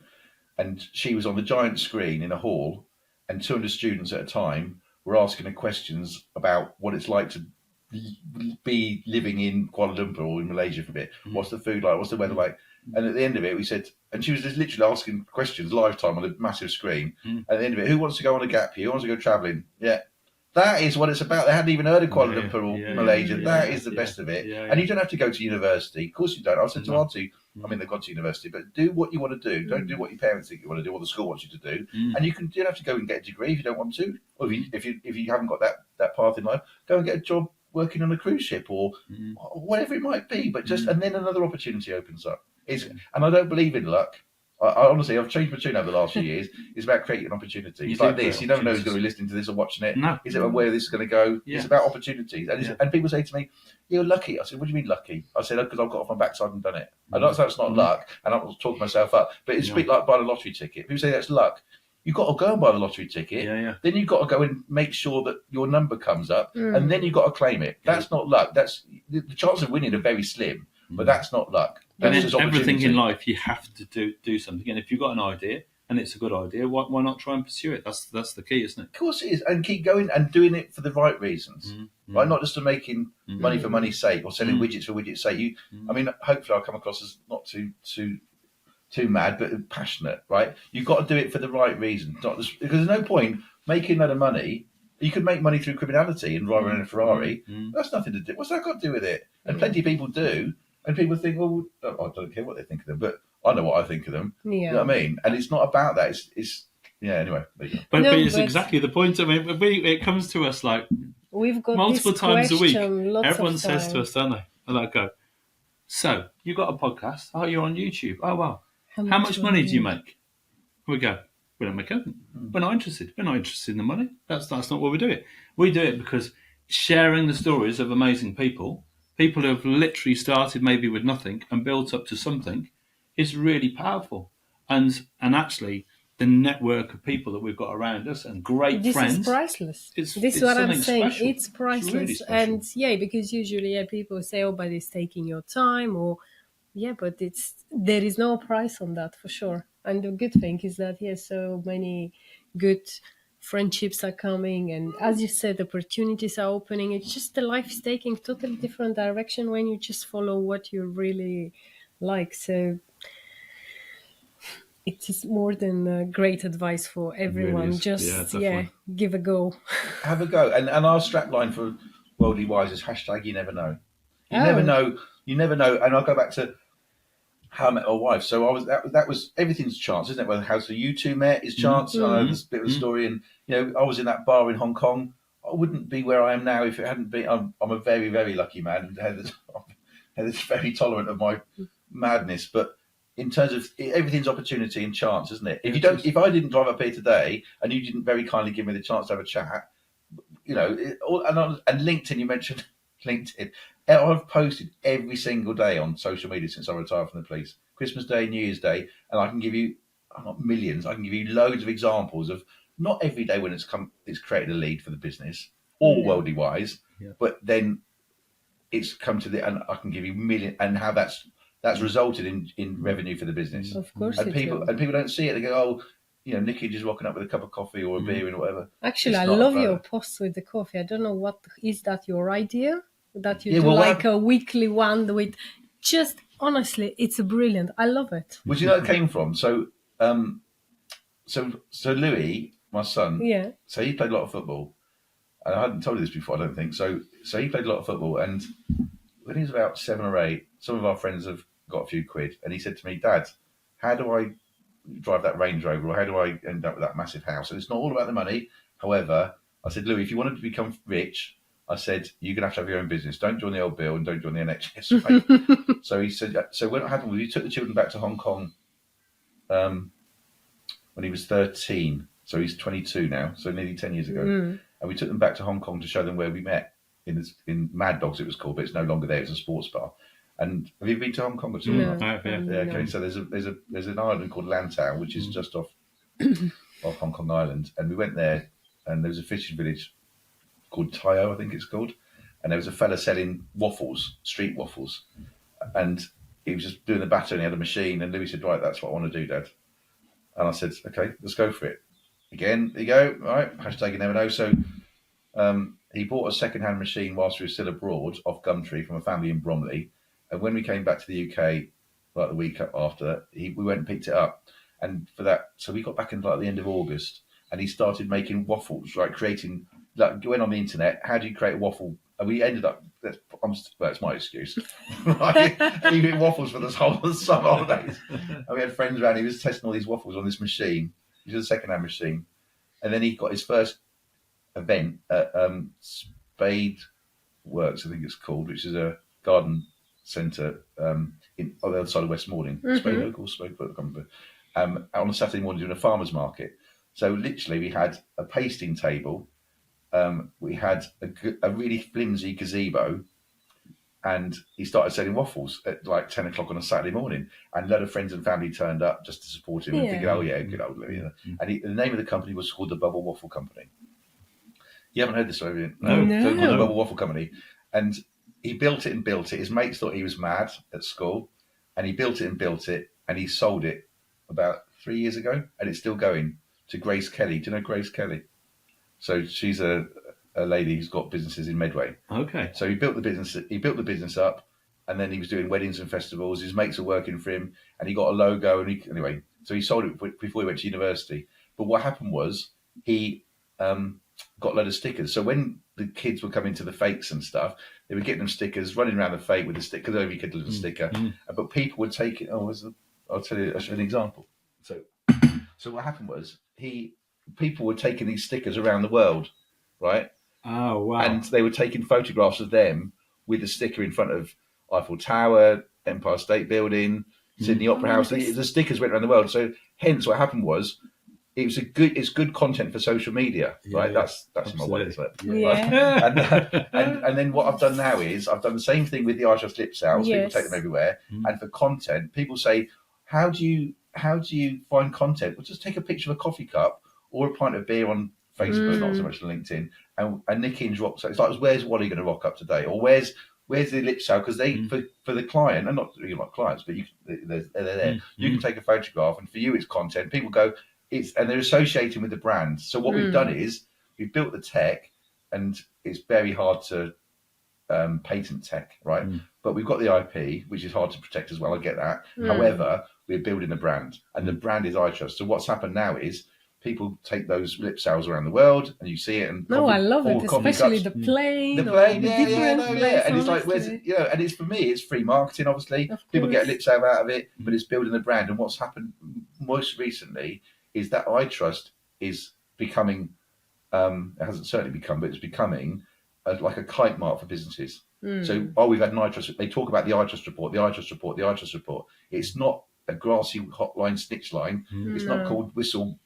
Speaker 1: And she was on the giant screen in a hall, and 200 students at a time were asking her questions about what it's like to be living in Kuala Lumpur or in Malaysia for a bit. What's the food like? What's the weather like? And at the end of it, we said, and she was just literally asking questions live time on a massive screen. And at the end of it, who wants to go on a gap year? Who wants to go travelling? Yeah. That is what it's about. They hadn't even heard of Kuala Lumpur or Malaysia. That is the best of it. And you don't have to go to university. Of course you don't. I said to our two, I mean, they've gone to university, but do what you want to do. Don't do what your parents think you want to do or the school wants you to do. And you don't have to go and get a degree if you don't want to. Or if you haven't got that path in life, go and get a job working on a cruise ship or whatever it might be. But and then another opportunity opens up. And I don't believe in luck. I honestly, I've changed my tune over the last few years. It's about creating an opportunity. It's like this. You never know who's going to be listening to this or watching it.
Speaker 2: No.
Speaker 1: Is it where this is going to go? Yeah. It's about opportunities. And people say to me, "You're lucky." I said, "What do you mean lucky?" I said, "Because I've got off my backside and done it." I know that's not luck, and I'm talking myself up. But it's a bit like buying a lottery ticket. People say that's luck. You've got to go and buy the lottery ticket. Then you've got to go and make sure that your number comes up, and then you've got to claim it. That's not luck. That's the chances of winning are very slim, but that's not luck.
Speaker 2: And in everything in life, you have to do something. And if you've got an idea and it's a good idea, why not try and pursue it? That's the key, isn't it?
Speaker 1: Of course it is, and keep going and doing it for the right reasons, right? Not just for making money for money's sake or selling widgets for widgets' sake. I mean, hopefully I'll come across as not too mad, but passionate, right? You've got to do it for the right reason, not just because there's no point making a lot of money. You could make money through criminality and driving in a Ferrari. That's nothing to do. What's that got to do with it? And plenty of people do. And people think, well, I don't care what they think of them, but I know what I think of them. Yeah. You know what I mean? And it's not about that. It's anyway.
Speaker 2: But it's exactly the point. I mean, it comes to us like
Speaker 3: we've got
Speaker 2: multiple times a week. Everyone says
Speaker 3: time.
Speaker 2: to us, don't they? And I go, so you got a podcast? Oh, you're on YouTube. Oh, wow. How much money do you make? We go, we don't make anything. We're not interested. We're not interested in the money. That's not what we do it. We do it because sharing the stories of amazing people who have literally started maybe with nothing and built up to something is really powerful. And actually, the network of people that we've got around us and great friends.
Speaker 3: This is priceless. This is what I'm saying. Special. It's priceless. It's really and because usually people say, oh, but it's taking your time but there is no price on that for sure. And the good thing is that, so many good friendships are coming, and as you said, opportunities are opening. It's just the life is taking totally different direction when you just follow what you really like. So it is more than great advice for everyone.
Speaker 2: Really
Speaker 3: just give a go.
Speaker 1: Have a go. And our strapline for Worldly Wise is #you never know. You never know. You never know. And I'll go back to how I met my wife. So that was everything's chance, isn't it? Well, how you two met is chance. I know there's a bit of a story, and I was in that bar in Hong Kong. I wouldn't be where I am now if it hadn't been. I'm a very, very lucky man, and Heather's very tolerant of my madness. But in terms of everything's opportunity and chance, isn't it? If I didn't drive up here today, and you didn't very kindly give me the chance to have a chat, and LinkedIn, you mentioned LinkedIn. I've posted every single day on social media since I retired from the police. Christmas Day, New Year's Day, and I can give you, not millions, I can give you loads of examples of not every day when it's created a lead for the business, all Worldly Wise, but then it's come to and I can give you million and how that's resulted in revenue for the business.
Speaker 3: Of course,
Speaker 1: and people don't see it. They go, oh, Nick Inge is rocking up with a cup of coffee or a beer and whatever.
Speaker 3: Actually, I love your posts with the coffee. I don't know what is that your idea that you do a weekly one with. Just honestly, it's brilliant. I love it.
Speaker 1: Where do you know it came from? So Louis, my son, so he played a lot of football, And I hadn't told you this before, I don't think. So he played a lot of football, and when he was about 7 or 8, some of our friends have got a few quid, and he said to me, "Dad, how do I drive that Range Rover, or how do I end up with that massive house?" And it's not all about the money. However, I said, "Louis, if you wanted to become rich," I said, "you're going to have your own business. Don't join the old Bill and don't join the NHS." Right? So he said, so what happened was he took the children back to Hong Kong when he was 13. So he's 22 now, so nearly 10 years ago. And we took them back to Hong Kong to show them where we met in Mad Dogs, it was called, but it's no longer there. It's a sports bar. And have you been to Hong Kong at all?
Speaker 3: No.
Speaker 1: Yeah. Okay. So there's an island called Lantau, which is just off Hong Kong Island, and we went there, and there was a fishing village called Tayo, I think it's called, and there was a fella selling waffles, street waffles, and he was just doing the batter, and he had a machine, and Louis said, "Right, that's what I want to do, Dad." And I said, "Okay, let's go for it." Again, there you go. All right, hashtag you never know. So he bought a second-hand machine whilst we were still abroad off Gumtree from a family in Bromley. And when we came back to the UK, like the week after, we went and picked it up. And for that, so we got back in like the end of August, and he started making waffles, like creating, like went on the internet, how do you create a waffle? And we ended up, that's my excuse, right? Eating waffles for this whole summer holidays. And we had friends around, he was testing all these waffles on this machine. It was a second-hand machine. And then he got his first event at Spade Works, I think it's called, which is a garden centre on the other side of West Malling. Spade local, Spade, I can't remember. On a Saturday morning doing a farmer's market. So literally we had a pasting table, we had a really flimsy gazebo, and he started selling waffles at like 10 o'clock on a Saturday morning, and a lot of friends and family turned up just to support him and thinking, oh yeah, good old Louis. And the name of the company was called the Bubble Waffle Company. You haven't heard this, have you?
Speaker 3: No.
Speaker 1: So it was the Bubble Waffle Company. And he built it and built it. His mates thought he was mad at school, and he built it and built it, and he sold it about 3 years ago, and it's still going to Grace Kelly. Do you know Grace Kelly? So she's a lady who's got businesses in Medway.
Speaker 2: Okay.
Speaker 1: So he built the business up, and then he was doing weddings and festivals. His mates were working for him, and he got a logo. And anyway, so he sold it before he went to university. But what happened was he got a load of stickers. So when the kids were coming to the fakes and stuff, they were getting them stickers, running around the fake with the sticker, because every kid had a sticker. But people would take it. I'll tell you an example. So what happened was people were taking these stickers around the world, right?
Speaker 2: Oh wow!
Speaker 1: And they were taking photographs of them with the sticker in front of Eiffel Tower, Empire State Building, Sydney Opera House. The stickers went around the world. So hence what happened was it's good content for social media, right? That's my way, isn't it?
Speaker 3: Yeah.
Speaker 1: And then what I've done now is I've done the same thing with the iTrust lip sales. People take them everywhere, and for content, people say, how do you find content? Well, just take a picture of a coffee cup or a pint of beer on Facebook, not so much on LinkedIn, and Nick Inge rocks up. It's like, where's Wally going to rock up today? Or where's the lip sale? Because for the client, and not you're not clients, but they're there. You can take a photograph, and for you it's content. People go, and they're associating with the brand. So what we've done is we've built the tech, and it's very hard to patent tech, right? But we've got the IP, which is hard to protect as well. I get that. However, we're building a brand, and the brand is iTrust. So what's happened now is people take those lip sales around the world, and you see it. And
Speaker 3: I love it, especially the plane.
Speaker 1: And it's like, and it's for me, it's free marketing. Obviously, people get a lip sale out of it, but it's building the brand. And what's happened most recently is that iTrust is becoming, it hasn't certainly become, but it's becoming like a kite mark for businesses. So, we've had an iTrust. They talk about the iTrust report, the iTrust report, the iTrust report. It's not a grassy hotline, snitch line. It's not called whistle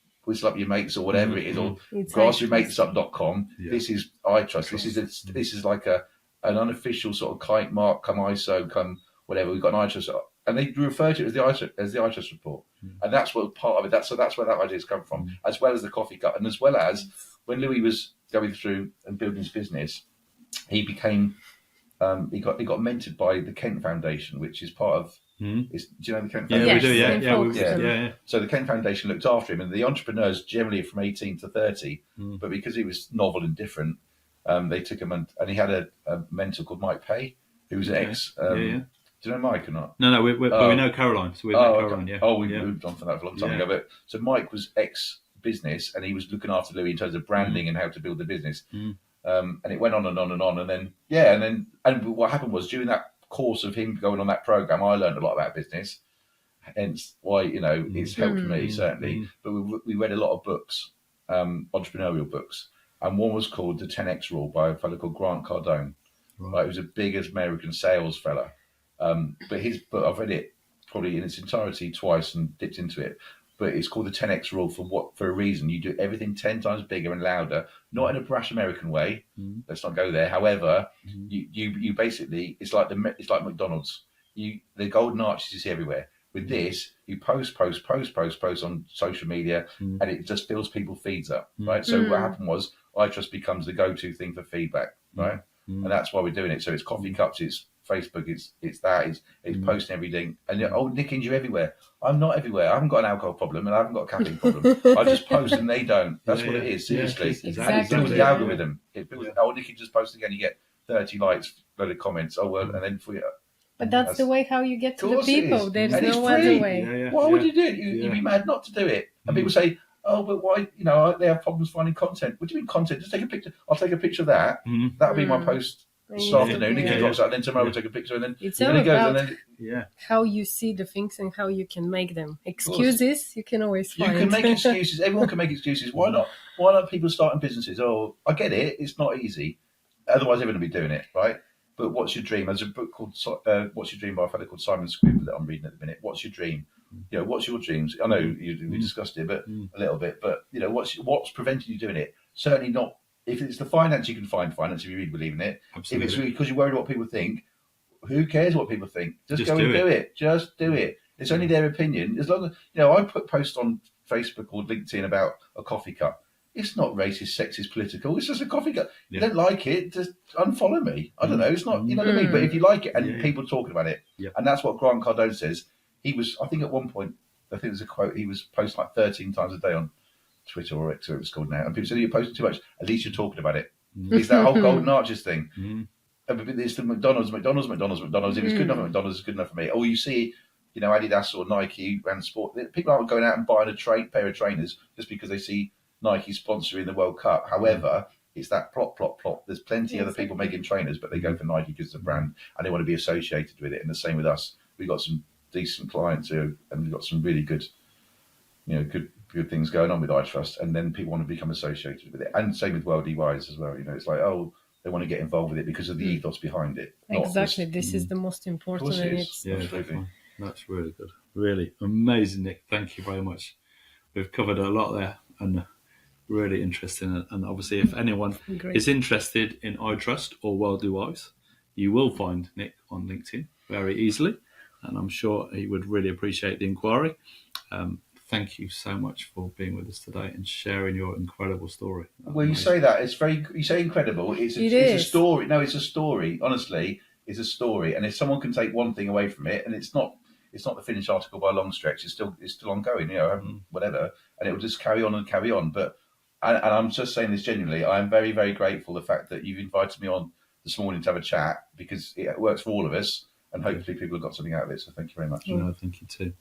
Speaker 1: up your mates or whatever it is, or grassyourmatesup.com. This is iTrust. This is like an unofficial sort of kite mark, come ISO, come whatever. We've got an iTrust, and they refer to it as the iTrust report, and that's what part of it. That's where that idea has come from, as well as the coffee cup, and as well as when Louis was going through and building his business, he became he got mentored by the Kent Foundation, which is part of. Do you know the Kent Foundation?
Speaker 2: Yeah, we do. Yeah.
Speaker 1: So the Kent Foundation looked after him, and the entrepreneurs generally are from 18 to 30. But because he was novel and different, they took him, and he had a mentor called Mike Pay, who was ex. Do you know Mike or not?
Speaker 2: No, we know Caroline. So we know Caroline.
Speaker 1: Okay. We moved on from that for a long time ago. But so Mike was ex business, and he was looking after Louis in terms of branding and how to build the business. And it went on and on and on. And then, and what happened was during that course of him going on that program, I learned a lot about business. Hence why, it's helped me, certainly. But we read a lot of books, entrepreneurial books. And one was called The 10X Rule by a fellow called Grant Cardone. Right. He was a big American sales fella. But his book, I've read it probably in its entirety twice and dipped into it. But it's called the 10X Rule for a reason. You do everything 10 times bigger and louder, not in a brash American way. Let's not go there. However, you basically, it's like McDonald's. The golden arches you see everywhere. With this, you post on social media, and it just fills people's feeds up, right? So what happened was, iTrust becomes the go-to thing for feedback, right? And that's why we're doing it. So it's coffee cups, it's Facebook, it's posting everything. And Nick Inge, you're everywhere. I'm not everywhere. I haven't got an alcohol problem and I haven't got a caffeine problem. I just post and they don't. That's what it is, seriously.
Speaker 3: Exactly.
Speaker 1: And it builds the algorithm. It builds, Nick Inge just posted again, you get 30 likes, load of comments. And then for you.
Speaker 3: But that's the way how you get to the people. There's no other way.
Speaker 1: Why would you do it? You'd be mad not to do it. And people say, oh, but why? They have problems finding content. What do you mean content? Just take a picture. I'll take a picture of that. That'll be my post this afternoon. Nick drops out. Then tomorrow we'll take a picture. And then
Speaker 3: it's all about
Speaker 1: then,
Speaker 3: how you see the things and how you can make them. Excuses, you can always find.
Speaker 1: You can make excuses. Everyone can make excuses. Why not? Why not people starting businesses? Oh, I get it. It's not easy. Otherwise, they're going to be doing it, right? But what's your dream? There's a book called What's Your Dream by a fellow called Simon Squibb that I'm reading at the minute. What's your dream? What's your dreams? I know we discussed it, but a little bit. But what's preventing you doing it? Certainly not. If it's the finance, you can find finance if you really believe in it.
Speaker 2: Absolutely.
Speaker 1: If it's really because you're worried what people think, who cares what people think? Just go and do it. Just do it. It's only their opinion. As long as I put posts on Facebook or LinkedIn about a coffee cup. It's not racist, sexist, political. It's just a coffee cup. You don't like it, just unfollow me. I don't know. It's not, you know what I mean? But if you like it and people talking about it, and that's what Grant Cardone says. He was, I think at one point, I think there's a quote, he was posting like 13 times a day on Twitter or X, or it was called now. And people said, you're posting too much. At least you're talking about it. It's that whole golden arches thing. It's the McDonald's. If it's good enough for McDonald's, it's good enough for me. Or you see, Adidas or Nike and sport. People aren't going out and buying a pair of trainers just because they see Nike sponsoring the World Cup. However, it's that plot. There's plenty of other people making trainers, but they go for Nike because it's a brand and they want to be associated with it. And the same with us. We've got some decent clients and we've got some really good, good things going on with iTrust. And then people want to become associated with it. And same with Worldly Wise as well. It's like, they want to get involved with it because of the ethos behind it.
Speaker 3: Exactly. This is the most important.
Speaker 1: Absolutely.
Speaker 2: That's really good. Really amazing, Nick. Thank you very much. We've covered a lot there and really interesting. And obviously, if anyone is interested in iTrust or Worldly Wise, you will find Nick on LinkedIn very easily. And I'm sure he would really appreciate the inquiry. Thank you so much for being with us today and sharing your incredible story.
Speaker 1: Well, you say that. You say incredible. It's a story. No, it's a story. Honestly, it's a story. And if someone can take one thing away from it, and it's not the finished article by a long stretch, it's still ongoing, whatever. And it will just carry on and carry on. But and I'm just saying this genuinely, I'm very, very grateful the fact that you've invited me on this morning to have a chat, because it works for all of us, and hopefully people have got something out of it. So thank you very much.
Speaker 2: No, thank you too.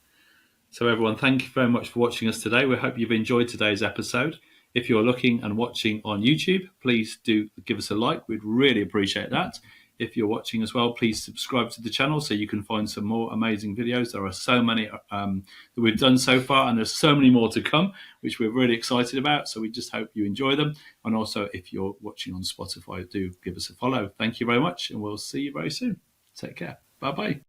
Speaker 2: So everyone, thank you very much for watching us today. We hope you've enjoyed today's episode. If you're looking and watching on YouTube, please do give us a like. We'd really appreciate that. If you're watching as well, please subscribe to the channel so you can find some more amazing videos. There are so many that we've done so far, and there's so many more to come, which we're really excited about. So we just hope you enjoy them. And also, if you're watching on Spotify, do give us a follow. Thank you very much, and we'll see you very soon. Take care. Bye-bye.